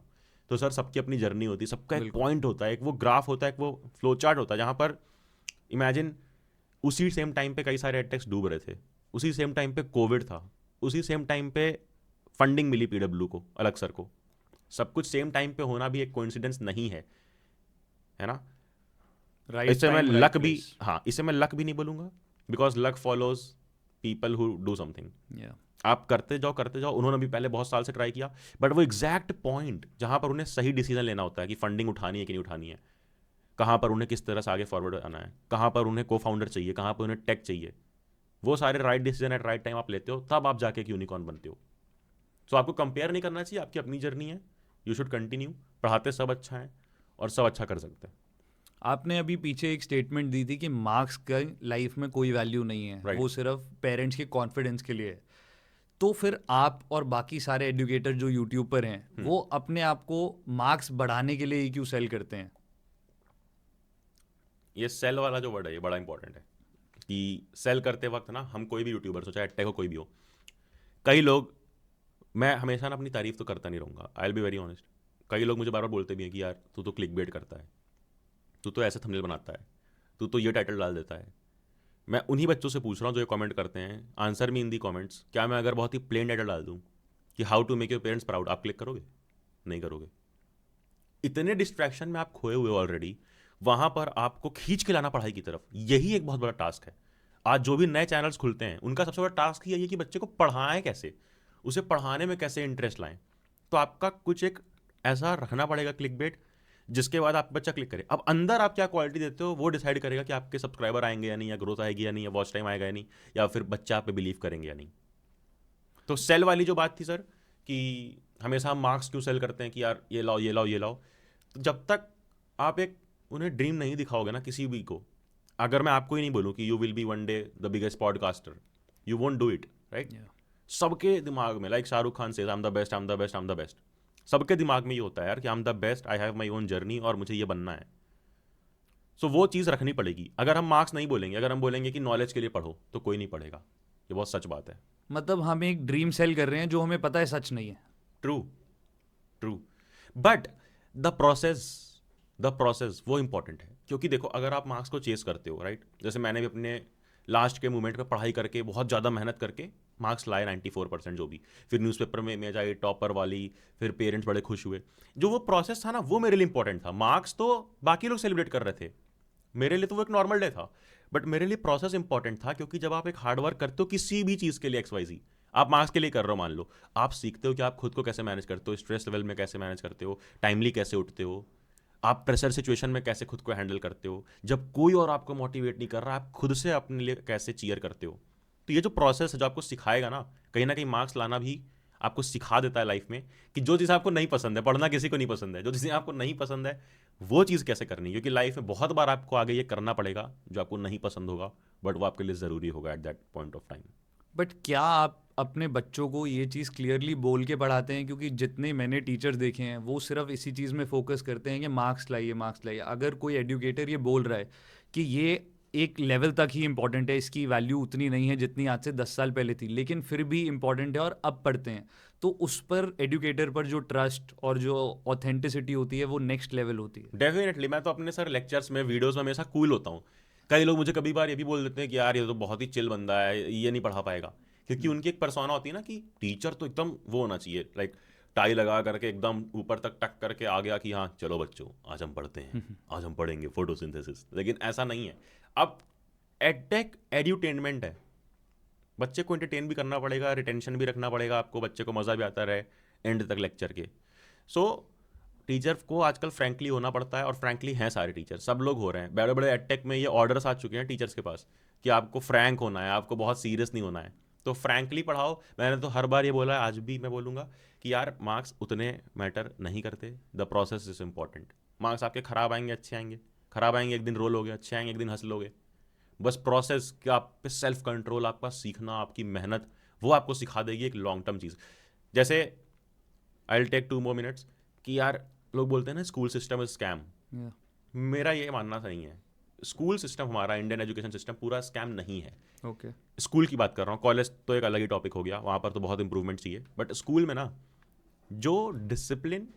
तो सर सबकी अपनी जर्नी होती है, सबका एक बिल्कुल। पॉइंट होता है, एक वो ग्राफ होता है, एक वो फ्लो चार्ट होता है, जहाँ पर इमेजिन उसी सेम टाइम पे कई सारे एडटेक्स डूब रहे थे, उसी सेम टाइम पे कोविड था, उसी सेम टाइम पे फंडिंग मिली पीडब्ल्यू को, अलग सर को। सब कुछ सेम टाइम पे होना भी एक कोइंसिडेंस नहीं है ना। राइट इससे मैं टाइम राइट लक भी, प्लेस। हाँ इससे मैं लक भी नहीं बोलूँगा, because luck follows people who do something. या आप करते जाओ। उन्होंने भी पहले बहुत साल से ट्राई किया, बट वो एग्जैक्ट पॉइंट जहाँ पर उन्हें सही डिसीजन लेना होता है कि फंडिंग उठानी है कि नहीं उठानी है, कहाँ पर उन्हें किस तरह से आगे फॉरवर्ड आना है, कहाँ पर उन्हें को फाउंडर चाहिए, कहाँ पर उन्हें टेक चाहिए, वो सारे right decision at right time आप लेते हो, तब आप जाके एक यूनिकॉर्न बनते हो। सो आपको कंपेयर नहीं करना चाहिए, आपकी अपनी जर्नी है, यू शुड कंटिन्यू। पढ़ाते सब अच्छा है और सब अच्छा कर सकते हैं। आपने अभी पीछे एक स्टेटमेंट दी थी कि मार्क्स का लाइफ में कोई वैल्यू नहीं है, Right. वो सिर्फ पेरेंट्स के कॉन्फिडेंस के लिए है। तो फिर आप और बाकी सारे एजुकेटर जो यूट्यूब पर हैं, वो अपने आप को मार्क्स बढ़ाने के लिए ही क्यों सेल करते हैं? ये सेल वाला जो वर्ड है ये बड़ा इंपॉर्टेंट है कि सेल करते वक्त ना, हम कोई भी यूट्यूबर हो, चाहे टेक हो, कोई भी हो, कई लोग, मैं हमेशा ना अपनी तारीफ तो करता नहीं रहूँगा, I will be very honest, कई लोग मुझे बार बार बोलते भी हैं कि यार तू तो क्लिक बेट करता है, तू तो ऐसे थंबनेल बनाता है, तू तो ये टाइटल डाल देता है। मैं उन्हीं बच्चों से पूछ रहा हूँ जो ये कमेंट करते हैं, आंसर मी इन दी कमेंट्स, क्या मैं अगर बहुत ही प्लेन टाइटल डाल दूँ कि how to make your parents proud, आप क्लिक करोगे? नहीं करोगे। इतने डिस्ट्रैक्शन में आप खोए हुए ऑलरेडी, वहाँ पर आपको खींच के लाना पढ़ाई की तरफ, यही एक बहुत बड़ा टास्क है। आज जो भी नए चैनल्स खुलते हैं उनका सबसे बड़ा टास्क ही यही है कि बच्चे को पढ़ाएं कैसे, उसे पढ़ाने में कैसे इंटरेस्ट लाएं। तो आपका कुछ एक ऐसा रखना पड़ेगा क्लिकबेट, जिसके बाद आप बच्चा क्लिक करे। अब अंदर आप क्या क्वालिटी देते हो वो डिसाइड करेगा कि आपके सब्सक्राइबर आएंगे या नहीं, या ग्रोथ आएगी या नहीं, या वॉच टाइम आएगा या नहीं, या फिर बच्चा आप पे बिलीव करेंगे या नहीं। तो सेल वाली जो बात थी सर कि हमेशा हम मार्क्स क्यों सेल करते हैं कि यार ये लाओ ये लाओ ये लाओ, तो जब तक आप एक उन्हें ड्रीम नहीं दिखाओगे ना किसी भी को, अगर मैं आपको ही नहीं बोलूँ कि you will be one day the biggest podcaster, you won't do it, right. सबके दिमाग में, लाइक शाहरुख खान से I am the best, I am the best, I am the best, सबके दिमाग में ये होता है यार कि I am the best, I have my own journey और मुझे ये बनना है। सो वो चीज़ रखनी पड़ेगी। अगर हम मार्क्स नहीं बोलेंगे, अगर हम बोलेंगे कि नॉलेज के लिए पढ़ो, तो कोई नहीं पढ़ेगा। ये बहुत सच बात है। मतलब हम एक ड्रीम सेल कर रहे हैं जो हमें पता है सच नहीं है। True true, but the process वो इंपॉर्टेंट है, क्योंकि देखो अगर आप मार्क्स को चेस करते हो, राइट, जैसे मैंने भी अपने लास्ट के मोमेंट पे पढ़ाई करके बहुत ज़्यादा मेहनत करके मार्क्स लाए 94% जो भी, फिर न्यूज़पेपर में इमेज आई टॉपर वाली, फिर पेरेंट्स बड़े खुश हुए। जो वो प्रोसेस था ना वो मेरे लिए इंपॉर्टेंट था। मार्क्स तो बाकी लोग सेलिब्रेट कर रहे थे, मेरे लिए तो वो एक नॉर्मल डे था, बट मेरे लिए प्रोसेस इंपॉर्टेंट था। क्योंकि जब आप एक हार्डवर्क करते हो किसी भी चीज़ के लिए, XYZ आप मार्क्स के लिए कर रहे हो मान लो, आप सीखते हो कि आप खुद को कैसे मैनेज करते हो, स्ट्रेस लेवल में कैसे मैनेज करते हो, टाइमली कैसे उठते हो, आप प्रेशर सिचुएशन में कैसे खुद को हैंडल करते हो, जब कोई और आपको मोटिवेट नहीं कर रहा आप खुद से अपने लिए कैसे चीयर करते हो। तो ये जो प्रोसेस है जो आपको सिखाएगा ना कहीं मार्क्स लाना भी आपको सिखा देता है लाइफ में कि जो चीज़ आपको नहीं पसंद है, पढ़ना किसी को नहीं पसंद है, जो चीज़ें आपको नहीं पसंद है वो चीज़ कैसे करनी है, क्योंकि लाइफ में बहुत बार आपको आगे ये करना पड़ेगा जो आपको नहीं पसंद होगा, बट वो आपके लिए ज़रूरी होगा at that point of time. But क्या आप अपने बच्चों को ये चीज़ क्लियरली बोल के पढ़ाते हैं? क्योंकि जितने मैंने टीचर्स देखे हैं वो सिर्फ इसी चीज़ में फोकस करते हैं कि मार्क्स लाइए, मार्क्स लाइए। अगर कोई एडुकेटर ये बोल रहा है कि ये एक लेवल तक ही इम्पॉर्टेंट है, इसकी वैल्यू उतनी नहीं है जितनी आज से 10 साल पहले थी, लेकिन फिर भी इम्पॉर्टेंट है और अब पढ़ते हैं, तो उस पर एडुकेटर पर जो ट्रस्ट और जो ऑथेंटिसिटी होती है वो नेक्स्ट लेवल होती है। डेफिनेटली मैं तो अपने सर लेक्चर्स में, वीडियोस में हमेशा कूल होता हूँ। कई लोग मुझे कभी बार ये भी बोल देते हैं कि यार ये तो बहुत ही चिल बंदा है, ये नहीं पढ़ा पाएगा, क्योंकि उनकी एक पर्सोना होती है ना कि टीचर तो एकदम वो होना चाहिए, लाइक टाई लगा करके एकदम ऊपर तक टक करके आ गया कि हाँ चलो बच्चों आज हम पढ़ते हैं, आज हम पढ़ेंगे फोटोसिंथेसिस। लेकिन ऐसा नहीं है। अब एडटेक एड्यूटेनमेंट है, बच्चे को एंटरटेन भी करना पड़ेगा, रिटेंशन भी रखना पड़ेगा आपको, बच्चे को मज़ा भी आता रहे एंड तक लेक्चर के। सो टीचर को आजकल फ्रैंकली होना पड़ता है, और फ्रैंकली हैं सारे टीचर, सब लोग हो रहे हैं। बड़े बड़े एडटेक में ये ऑर्डर्स आ चुके हैं टीचर्स के पास कि आपको फ्रैंक होना है, आपको बहुत सीरियस नहीं होना है, तो फ्रैंकली पढ़ाओ। मैंने तो हर बार ये बोला है, आज भी मैं बोलूँगा कि यार मार्क्स उतने मैटर नहीं करते, the process is important. Marks आपके खराब आएंगे, अच्छे आएंगे, खराब आएंगे एक दिन रो लोगे, अच्छे आएंगे एक दिन हंस लोगे। बस प्रोसेस कि आप पे सेल्फ कंट्रोल, आपका सीखना, आपकी मेहनत, वो आपको सिखा देगी एक लॉन्ग टर्म चीज़। जैसे I will take 2 more minutes कि यार लोग बोलते हैं ना school system is scam. Yeah. मेरा ये मानना सही है, स्कूल सिस्टम हमारा इंडियन एजुकेशन सिस्टम पूरा स्कैम नहीं है। Okay. स्कूल की बात कर रहा हूँ, कॉलेज तो एक अलग ही टॉपिक हो गया, वहाँ पर तो बहुत इंप्रूवमेंट चाहिए। बट स्कूल में ना जो डिसिप्लिन,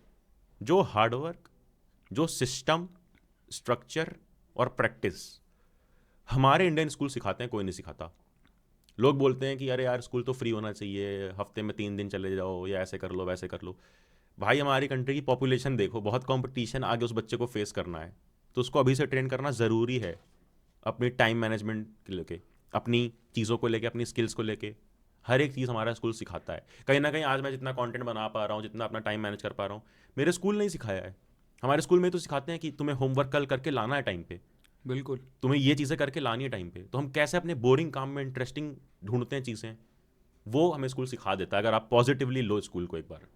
जो हार्डवर्क, जो सिस्टम, स्ट्रक्चर और प्रैक्टिस हमारे इंडियन स्कूल सिखाते हैं, कोई नहीं सिखाता। लोग बोलते हैं कि अरे यार स्कूल तो फ्री होना चाहिए, हफ्ते में 3 दिन चले जाओ, या ऐसे कर लो वैसे कर लो। भाई हमारी कंट्री की पॉपुलेशन देखो, बहुत कंपटीशन आगे उस बच्चे को फेस करना है, तो उसको अभी से ट्रेन करना ज़रूरी है, अपनी टाइम मैनेजमेंट के लेके, अपनी चीज़ों को लेके, अपनी स्किल्स को लेके। हर एक चीज़ हमारा स्कूल सिखाता है। कहीं ना कहीं आज मैं जितना कंटेंट बना पा रहा हूँ, जितना अपना टाइम मैनेज कर पा रहा हूँ, मेरे स्कूल नहीं सिखाया है। हमारे स्कूल में तो सिखाते हैं कि तुम्हें होमवर्क कल करके लाना है टाइम पे, बिल्कुल। तुम्हें ये चीज़ें करके लानी है टाइम पे। तो हम कैसे अपने बोरिंग काम में इंटरेस्टिंग ढूंढते हैं चीज़ें, वो हमें स्कूल सिखा देता है, अगर आप पॉजिटिवली लो स्कूल को एक बार।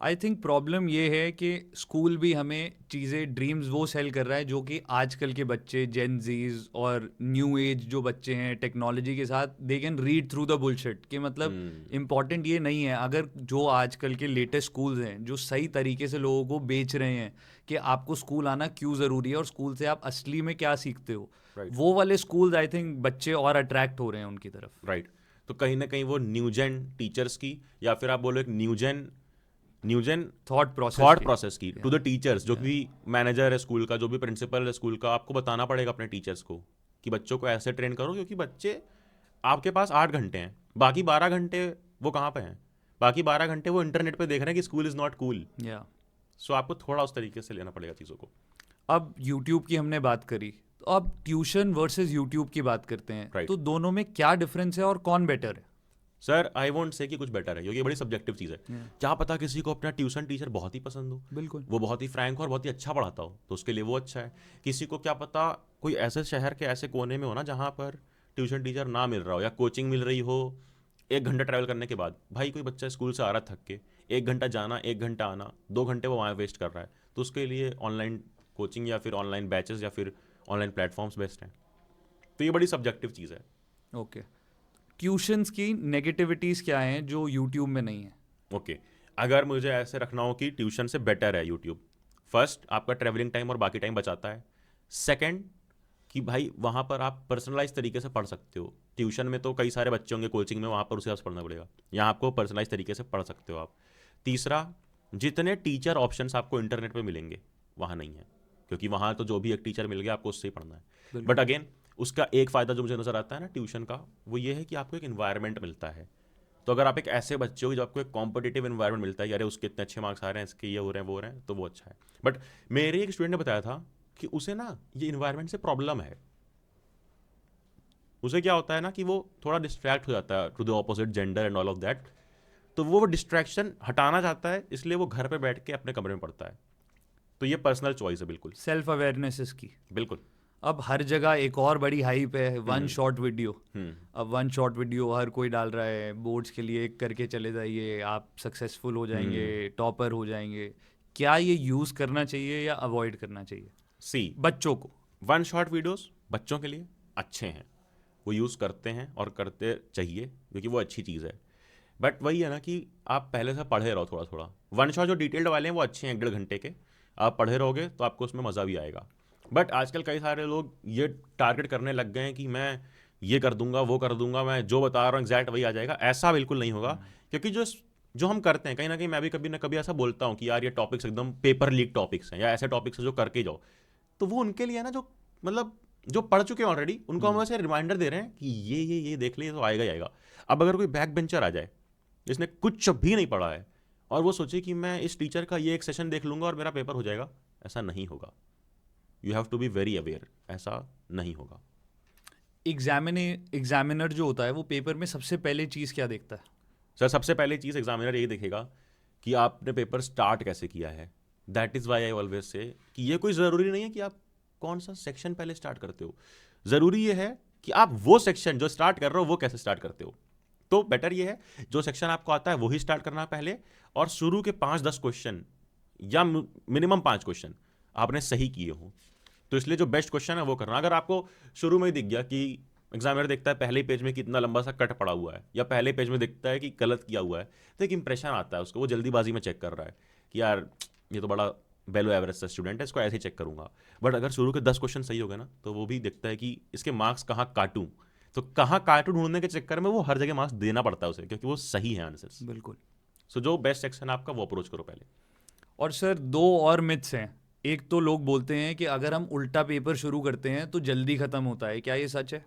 आई थिंक प्रॉब्लम ये है कि स्कूल भी हमें चीज़ें, ड्रीम्स वो सेल कर रहा है जो कि आजकल के बच्चे, जेन जीज और न्यू एज जो बच्चे हैं टेक्नोलॉजी के साथ, they can read through the bullshit. कि मतलब इम्पॉर्टेंट ये नहीं है, अगर जो आजकल के लेटेस्ट स्कूल्स हैं जो सही तरीके से लोगों को बेच रहे हैं कि आपको स्कूल आना क्यों ज़रूरी है और स्कूल से आप असली में क्या सीखते हो, Right. वो वाले स्कूल्स आई थिंक बच्चे और अट्रैक्ट हो रहे हैं उनकी तरफ। राइट। तो कहीं ना कहीं वो न्यू जेन टीचर्स की, या फिर आप बोलो एक new gen thought thought process process की टू द टीचर्स, जो भी मैनेजर है स्कूल का, जो भी प्रिंसिपल है स्कूल का, आपको बताना पड़ेगा अपने टीचर्स को कि बच्चों को ऐसे ट्रेन करो, क्योंकि बच्चे, आपके पास 8 घंटे हैं, बाकी 12 घंटे वो कहाँ पे हैं? बाकी 12 घंटे वो इंटरनेट पे देख रहे हैं कि स्कूल इज़ नॉट कूल। या सो आपको थोड़ा उस तरीके से लेना पड़ेगा चीज़ों को। अब यूट्यूब की हमने बात करी, तो अब ट्यूशन वर्सेस यूट्यूब की बात करते हैं। Right. तो दोनों में क्या डिफरेंस है और कौन बेटर है? सर आई वोंट से कि कुछ बेटर है, क्योंकि ये बड़ी सब्जेक्टिव चीज़ है। क्या पता किसी को अपना ट्यूशन टीचर बहुत ही पसंद हो, बिल्कुल। वो बहुत ही फ्रैंक हो और बहुत ही अच्छा पढ़ाता हो, तो उसके लिए वो अच्छा है। किसी को क्या पता कोई ऐसे शहर के ऐसे कोने में हो ना जहाँ पर ट्यूशन टीचर ना मिल रहा हो, या कोचिंग मिल रही हो 1 घंटा ट्रैवल करने के बाद। भाई कोई बच्चा स्कूल से आ रहा थक के, 1 घंटा जाना 1 घंटा आना, 2 घंटे वो वहाँ वेस्ट कर रहा है, तो उसके लिए ऑनलाइन कोचिंग या फिर ऑनलाइन बैचेस या फिर ऑनलाइन प्लेटफॉर्म्स बेस्ट हैं। तो ये बड़ी सब्जेक्टिव चीज़ है। ओके, ट्यूशंस की नेगेटिविटीज़ क्या हैं जो यूट्यूब में नहीं है? ओके, अगर मुझे ऐसे रखना हो कि ट्यूशन से बेटर है यूट्यूब, फर्स्ट आपका ट्रैवलिंग टाइम और बाकी टाइम बचाता है। सेकंड कि भाई वहाँ पर आप पर्सनलाइज तरीके से पढ़ सकते हो। ट्यूशन में तो कई सारे बच्चे होंगे कोचिंग में, वहाँ पर उसे पढ़ना पड़ेगा, यहाँ आपको पर्सनलाइज तरीके से पढ़ सकते हो आप। तीसरा, जितने टीचर ऑप्शंस आपको इंटरनेट पे मिलेंगे वहाँ नहीं है, क्योंकि वहाँ तो जो भी एक टीचर मिल गया आपको उससे ही पढ़ना है। बट अगेन उसका एक फ़ायदा जो मुझे नज़र आता है ना ट्यूशन का, वो ये है कि आपको एक इन्वायरमेंट मिलता है। तो अगर आप एक ऐसे बच्चे हो जो आपको एक कॉम्पिटिटिव इन्वायरमेंट मिलता है, अरे उसके इतने अच्छे मार्क्स आ रहे हैं, इसके ये हो रहे हैं वो हो रहे हैं, तो वो अच्छा है। बट मेरे एक स्टूडेंट ने बताया था कि उसे ना ये इन्वायरमेंट से प्रॉब्लम है। उसे क्या होता है ना कि वो थोड़ा डिस्ट्रैक्ट हो जाता है to the opposite gender and all of that, तो वो डिस्ट्रैक्शन हटाना चाहता है, इसलिए वो घर पे बैठ के अपने कमरे में पढ़ता है। तो ये पर्सनल चॉइस है, बिल्कुल सेल्फ अवेयरनेस इसकी। बिल्कुल। अब हर जगह एक और बड़ी हाइप है, वन शॉट वीडियो। हम्म अब वन शॉट वीडियो हर कोई डाल रहा है, बोर्ड्स के लिए एक करके चले जाइए, आप सक्सेसफुल हो जाएंगे, टॉपर हो जाएंगे। क्या ये यूज़ करना चाहिए या अवॉइड करना चाहिए सी बच्चों को? वन शॉट वीडियोस बच्चों के लिए अच्छे हैं, वो यूज़ करते हैं और करते चाहिए क्योंकि वो अच्छी चीज़ है। बट वही है ना कि आप पहले से पढ़े रहो थोड़ा थोड़ा। वन शॉट जो डिटेल्ड वाले हैं वो अच्छे हैं, 1.5 घंटे के आप पढ़े रहोगे तो आपको उसमें मज़ा भी आएगा। बट आजकल कई सारे लोग ये टारगेट करने लग गए हैं कि मैं ये कर दूंगा वो कर दूंगा, मैं जो बता रहा हूँ एग्जैक्ट वही आ जाएगा। ऐसा बिल्कुल नहीं होगा, क्योंकि जो जो हम करते हैं कहीं ना कहीं, मैं भी कभी ना कभी ऐसा बोलता हूँ कि यार ये टॉपिक्स एकदम पेपर लीक टॉपिक्स हैं या ऐसे टॉपिक्स हैं जो करके जाओ, तो वो उनके लिए है ना जो मतलब जो पढ़ चुके हैं ऑलरेडी, उनको हम वैसे रिमाइंडर दे रहे हैं कि ये देख ले, तो आएगा ही आएगा। अब अगर कोई बैक बेंचर आ जाए जिसने कुछ भी नहीं पढ़ा है और वो सोचे कि मैं इस टीचर का ये एक सेशन देख लूंगा और मेरा पेपर हो जाएगा, ऐसा नहीं होगा। You have to be very aware, ऐसा नहीं होगा। एग्जामिनर जो होता है वो पेपर में सबसे पहले चीज़ क्या देखता है? सर सबसे पहले चीज़ एग्जामिनर यही देखेगा कि आपने पेपर स्टार्ट कैसे किया है। That is why I always say कि ये कोई ज़रूरी नहीं है कि आप कौन सा सेक्शन पहले स्टार्ट करते हो, ज़रूरी ये है कि आप वो सेक्शन जो स्टार्ट कर रहे हो वो कैसे स्टार्ट करते हो। तो बेटर ये है जो सेक्शन आपको आता है वही स्टार्ट करना पहले, और शुरू के 5-10 क्वेश्चन या मिनिमम 5 क्वेश्चन आपने सही किए हो, तो इसलिए जो बेस्ट क्वेश्चन है वो करना। अगर आपको शुरू में ही दिख गया कि एग्जामिनर देखता है पहले पेज में कितना लंबा सा कट पड़ा हुआ है, या पहले पेज में दिखता है कि गलत किया हुआ है, तो एक इंप्रेशन आता है उसको, वो जल्दीबाजी में चेक कर रहा है कि यार ये तो बड़ा बेलो एवरेज सा स्टूडेंट है, इसको ऐसे ही चेक करूंगा। बट अगर शुरू के 10 क्वेश्चन सही हो गए ना, तो वो भी देखता है कि इसके मार्क्स कहाँ काटूं, तो कहाँ काटूं ढूंढने के चक्कर में वो हर जगह मार्क्स देना पड़ता है उसे, क्योंकि वो सही है आंसर्स। बिल्कुल। सो जो बेस्ट सेक्शन है आपका वो अप्रोच करो पहले। और सर दो और मिथ्स हैं। एक तो लोग बोलते हैं कि अगर हम उल्टा पेपर शुरू करते हैं तो जल्दी ख़त्म होता है, क्या ये सच है?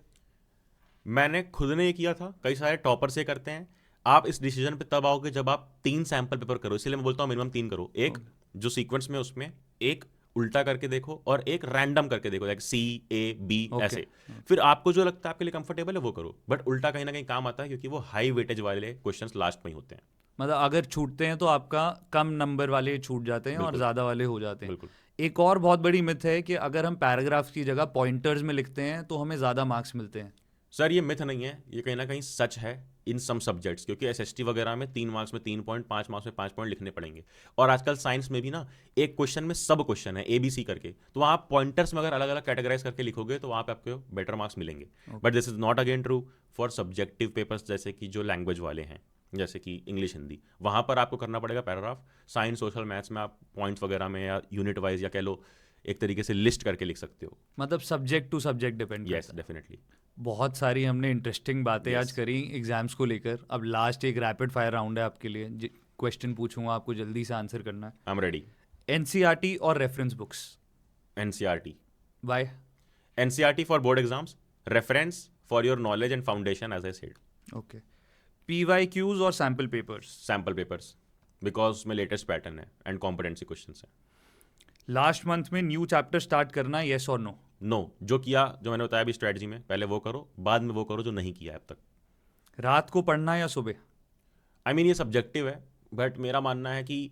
मैंने खुद ने ये किया था, कई सारे टॉपर से करते हैं। आप इस डिसीजन पे तब आओगे जब आप 3 सैंपल पेपर करो, इसलिए मैं बोलता हूँ मिनिमम 3 करो। एक जो सीक्वेंस में उसमें, एक उल्टा करके देखो, और एक रैंडम करके देखो, like C A B okay. ऐसे। फिर आपको जो लगता है आपके लिए कंफर्टेबल है वो करो, बट उल्टा कहीं ना कहीं काम आता है क्योंकि वो हाई वेटेज वाले क्वेश्चंस लास्ट में ही होते हैं। मतलब अगर छूटते हैं तो आपका कम नंबर वाले छूट जाते हैं और बिल्कुल ज़्यादा वाले हो जाते हैं। बिल्कुल। एक और बहुत बड़ी मिथ है कि अगर हम पैराग्राफ्स की जगह पॉइंटर्स में लिखते हैं तो हमें ज़्यादा मार्क्स मिलते हैं। सर ये मिथ नहीं है, ये कहीं ना कहीं सच है इन सम सब्जेक्ट्स, क्योंकि SST वगैरह में 3 मार्क्स में 3 पॉइंट, 5 मार्क्स में 5 पॉइंट लिखने पड़ेंगे। और आजकल साइंस में भी ना एक क्वेश्चन में सब क्वेश्चन है ABC करके, तो वहाँ आप पॉइंटर्स में अगर अलग अलग कैटेगराइज करके लिखोगे तो वहाँ पे आपको बेटर मार्क्स मिलेंगे। But this is not again true for subjective papers, जैसे कि जो लैंग्वेज वाले हैं, जैसे कि इंग्लिश हिंदी, वहाँ पर आपको करना पड़ेगा पैराग्राफ। साइंस सोशल मैथ्स में आप पॉइंट्स वगैरह में या यूनिट वाइज या कह लो एक तरीके से लिस्ट करके लिख सकते हो। मतलब subject to subject depends करता है। डेफिनेटली। बहुत सारी हमने इंटरेस्टिंग बातें आज Yes. करी एग्जाम्स को लेकर। अब लास्ट एक रैपिड फायर राउंड है आपके लिए, क्वेश्चन पूछूंगा, आपको जल्दी से आंसर करना है। I am ready. NCERT और reference books? NCERT। Bye. NCERT for board exams, reference for your knowledge and foundation, as I said. Okay. PYQs और sample papers? Sample papers, because उसमें लेटेस्ट पैटर्न है and competency questions हैं। Last month में new chapter start करना, yes और no? No, जो किया, जो मैंने बताया अभी स्ट्रेटजी में, पहले वो करो, बाद में वो करो जो नहीं किया है अब तक। रात को पढ़ना या सुबह? आई मीन ये सब्जेक्टिव है, बट मेरा मानना है कि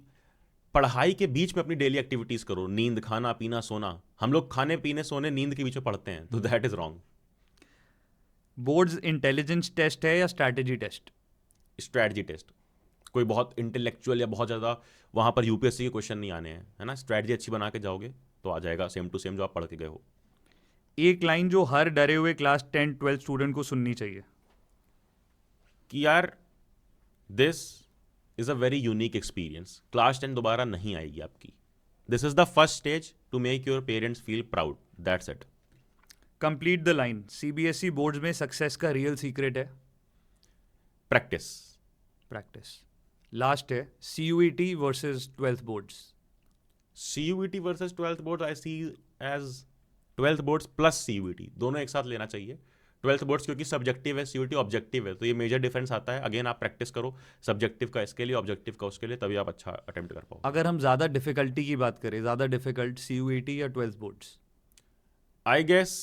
पढ़ाई के बीच में अपनी डेली एक्टिविटीज करो। नींद, खाना पीना, सोना, हम लोग खाने पीने सोने नींद के बीच में पढ़ते हैं, तो that is wrong. Boards intelligence test है या स्ट्रैटेजी टेस्ट? Strategy test. कोई बहुत इंटेलेक्चुअल या बहुत ज़्यादा वहाँ पर UPSC के क्वेश्चन नहीं आने हैं, है ना। स्ट्रैटेजी अच्छी बना के जाओगे तो आ जाएगा सेम टू सेम जो आप पढ़ के गए हो। एक लाइन जो हर डरे हुए क्लास 10-12 स्टूडेंट को सुननी चाहिए? कि यार this is a very unique experience, class 10 दोबारा नहीं आएगी आपकी। This is the first stage to make your parents feel proud, that's it. Complete the line. CBSE boards में सक्सेस का रियल सीक्रेट है? प्रैक्टिस। प्रैक्टिस। लास्ट है CUET versus 12th boards? CUET versus 12th board I see as 12th boards plus CUET, दोनों एक साथ लेना चाहिए। 12th boards क्योंकि सब्जेक्टिव है, CUET ऑब्जेक्टिव है, तो ये मेजर डिफरेंस आता है। अगेन आप प्रैक्टिस करो, सब्जेक्टिव का इसके लिए, ऑब्जेक्टिव का उसके लिए, तभी आप अच्छा अटेम्प्ट कर पाओ। अगर हम ज़्यादा डिफिकल्टी की बात करें, ज़्यादा डिफिकल्ट CUET या 12th boards? I guess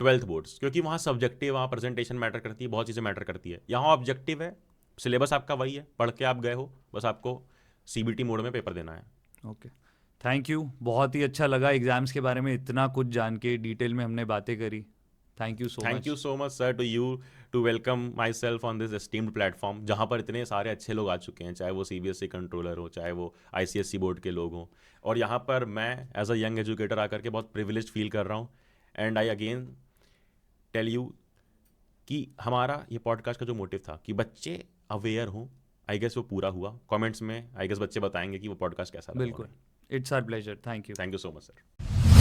12th boards, क्योंकि वहाँ सब्जेक्टिव, वहाँ प्रेजेंटेशन मैटर करती है, बहुत चीज़ें मैटर करती है। यहाँ ऑब्जेक्टिव है, सिलेबस आपका वही है, पढ़ के आप गए हो, बस आपको CBT मोड में पेपर देना है। ओके, थैंक यू, बहुत ही अच्छा लगा एग्जाम्स के बारे में इतना कुछ जान के, डिटेल में हमने बातें करी। Thank you so thank you much. So much sir to you to welcome myself on this esteemed platform, जहाँ पर इतने सारे अच्छे लोग आ चुके हैं, चाहे वो CBSE कंट्रोलर हो, चाहे वो ICSE बोर्ड के लोग हों, और यहाँ पर मैं एज अ यंग एजुकेटर आकर के बहुत प्रिविलेज फील कर रहा हूँ। And I again tell you कि हमारा ये पॉडकास्ट का जो मोटिव था कि बच्चे अवेयर हों, आई गेस वो पूरा हुआ। कमेंट्स में आई गेस बच्चे बताएंगे कि वो पॉडकास्ट कैसा लगा बिल्कुल, उन्हें। It's our pleasure, thank you. Thank you so much sir.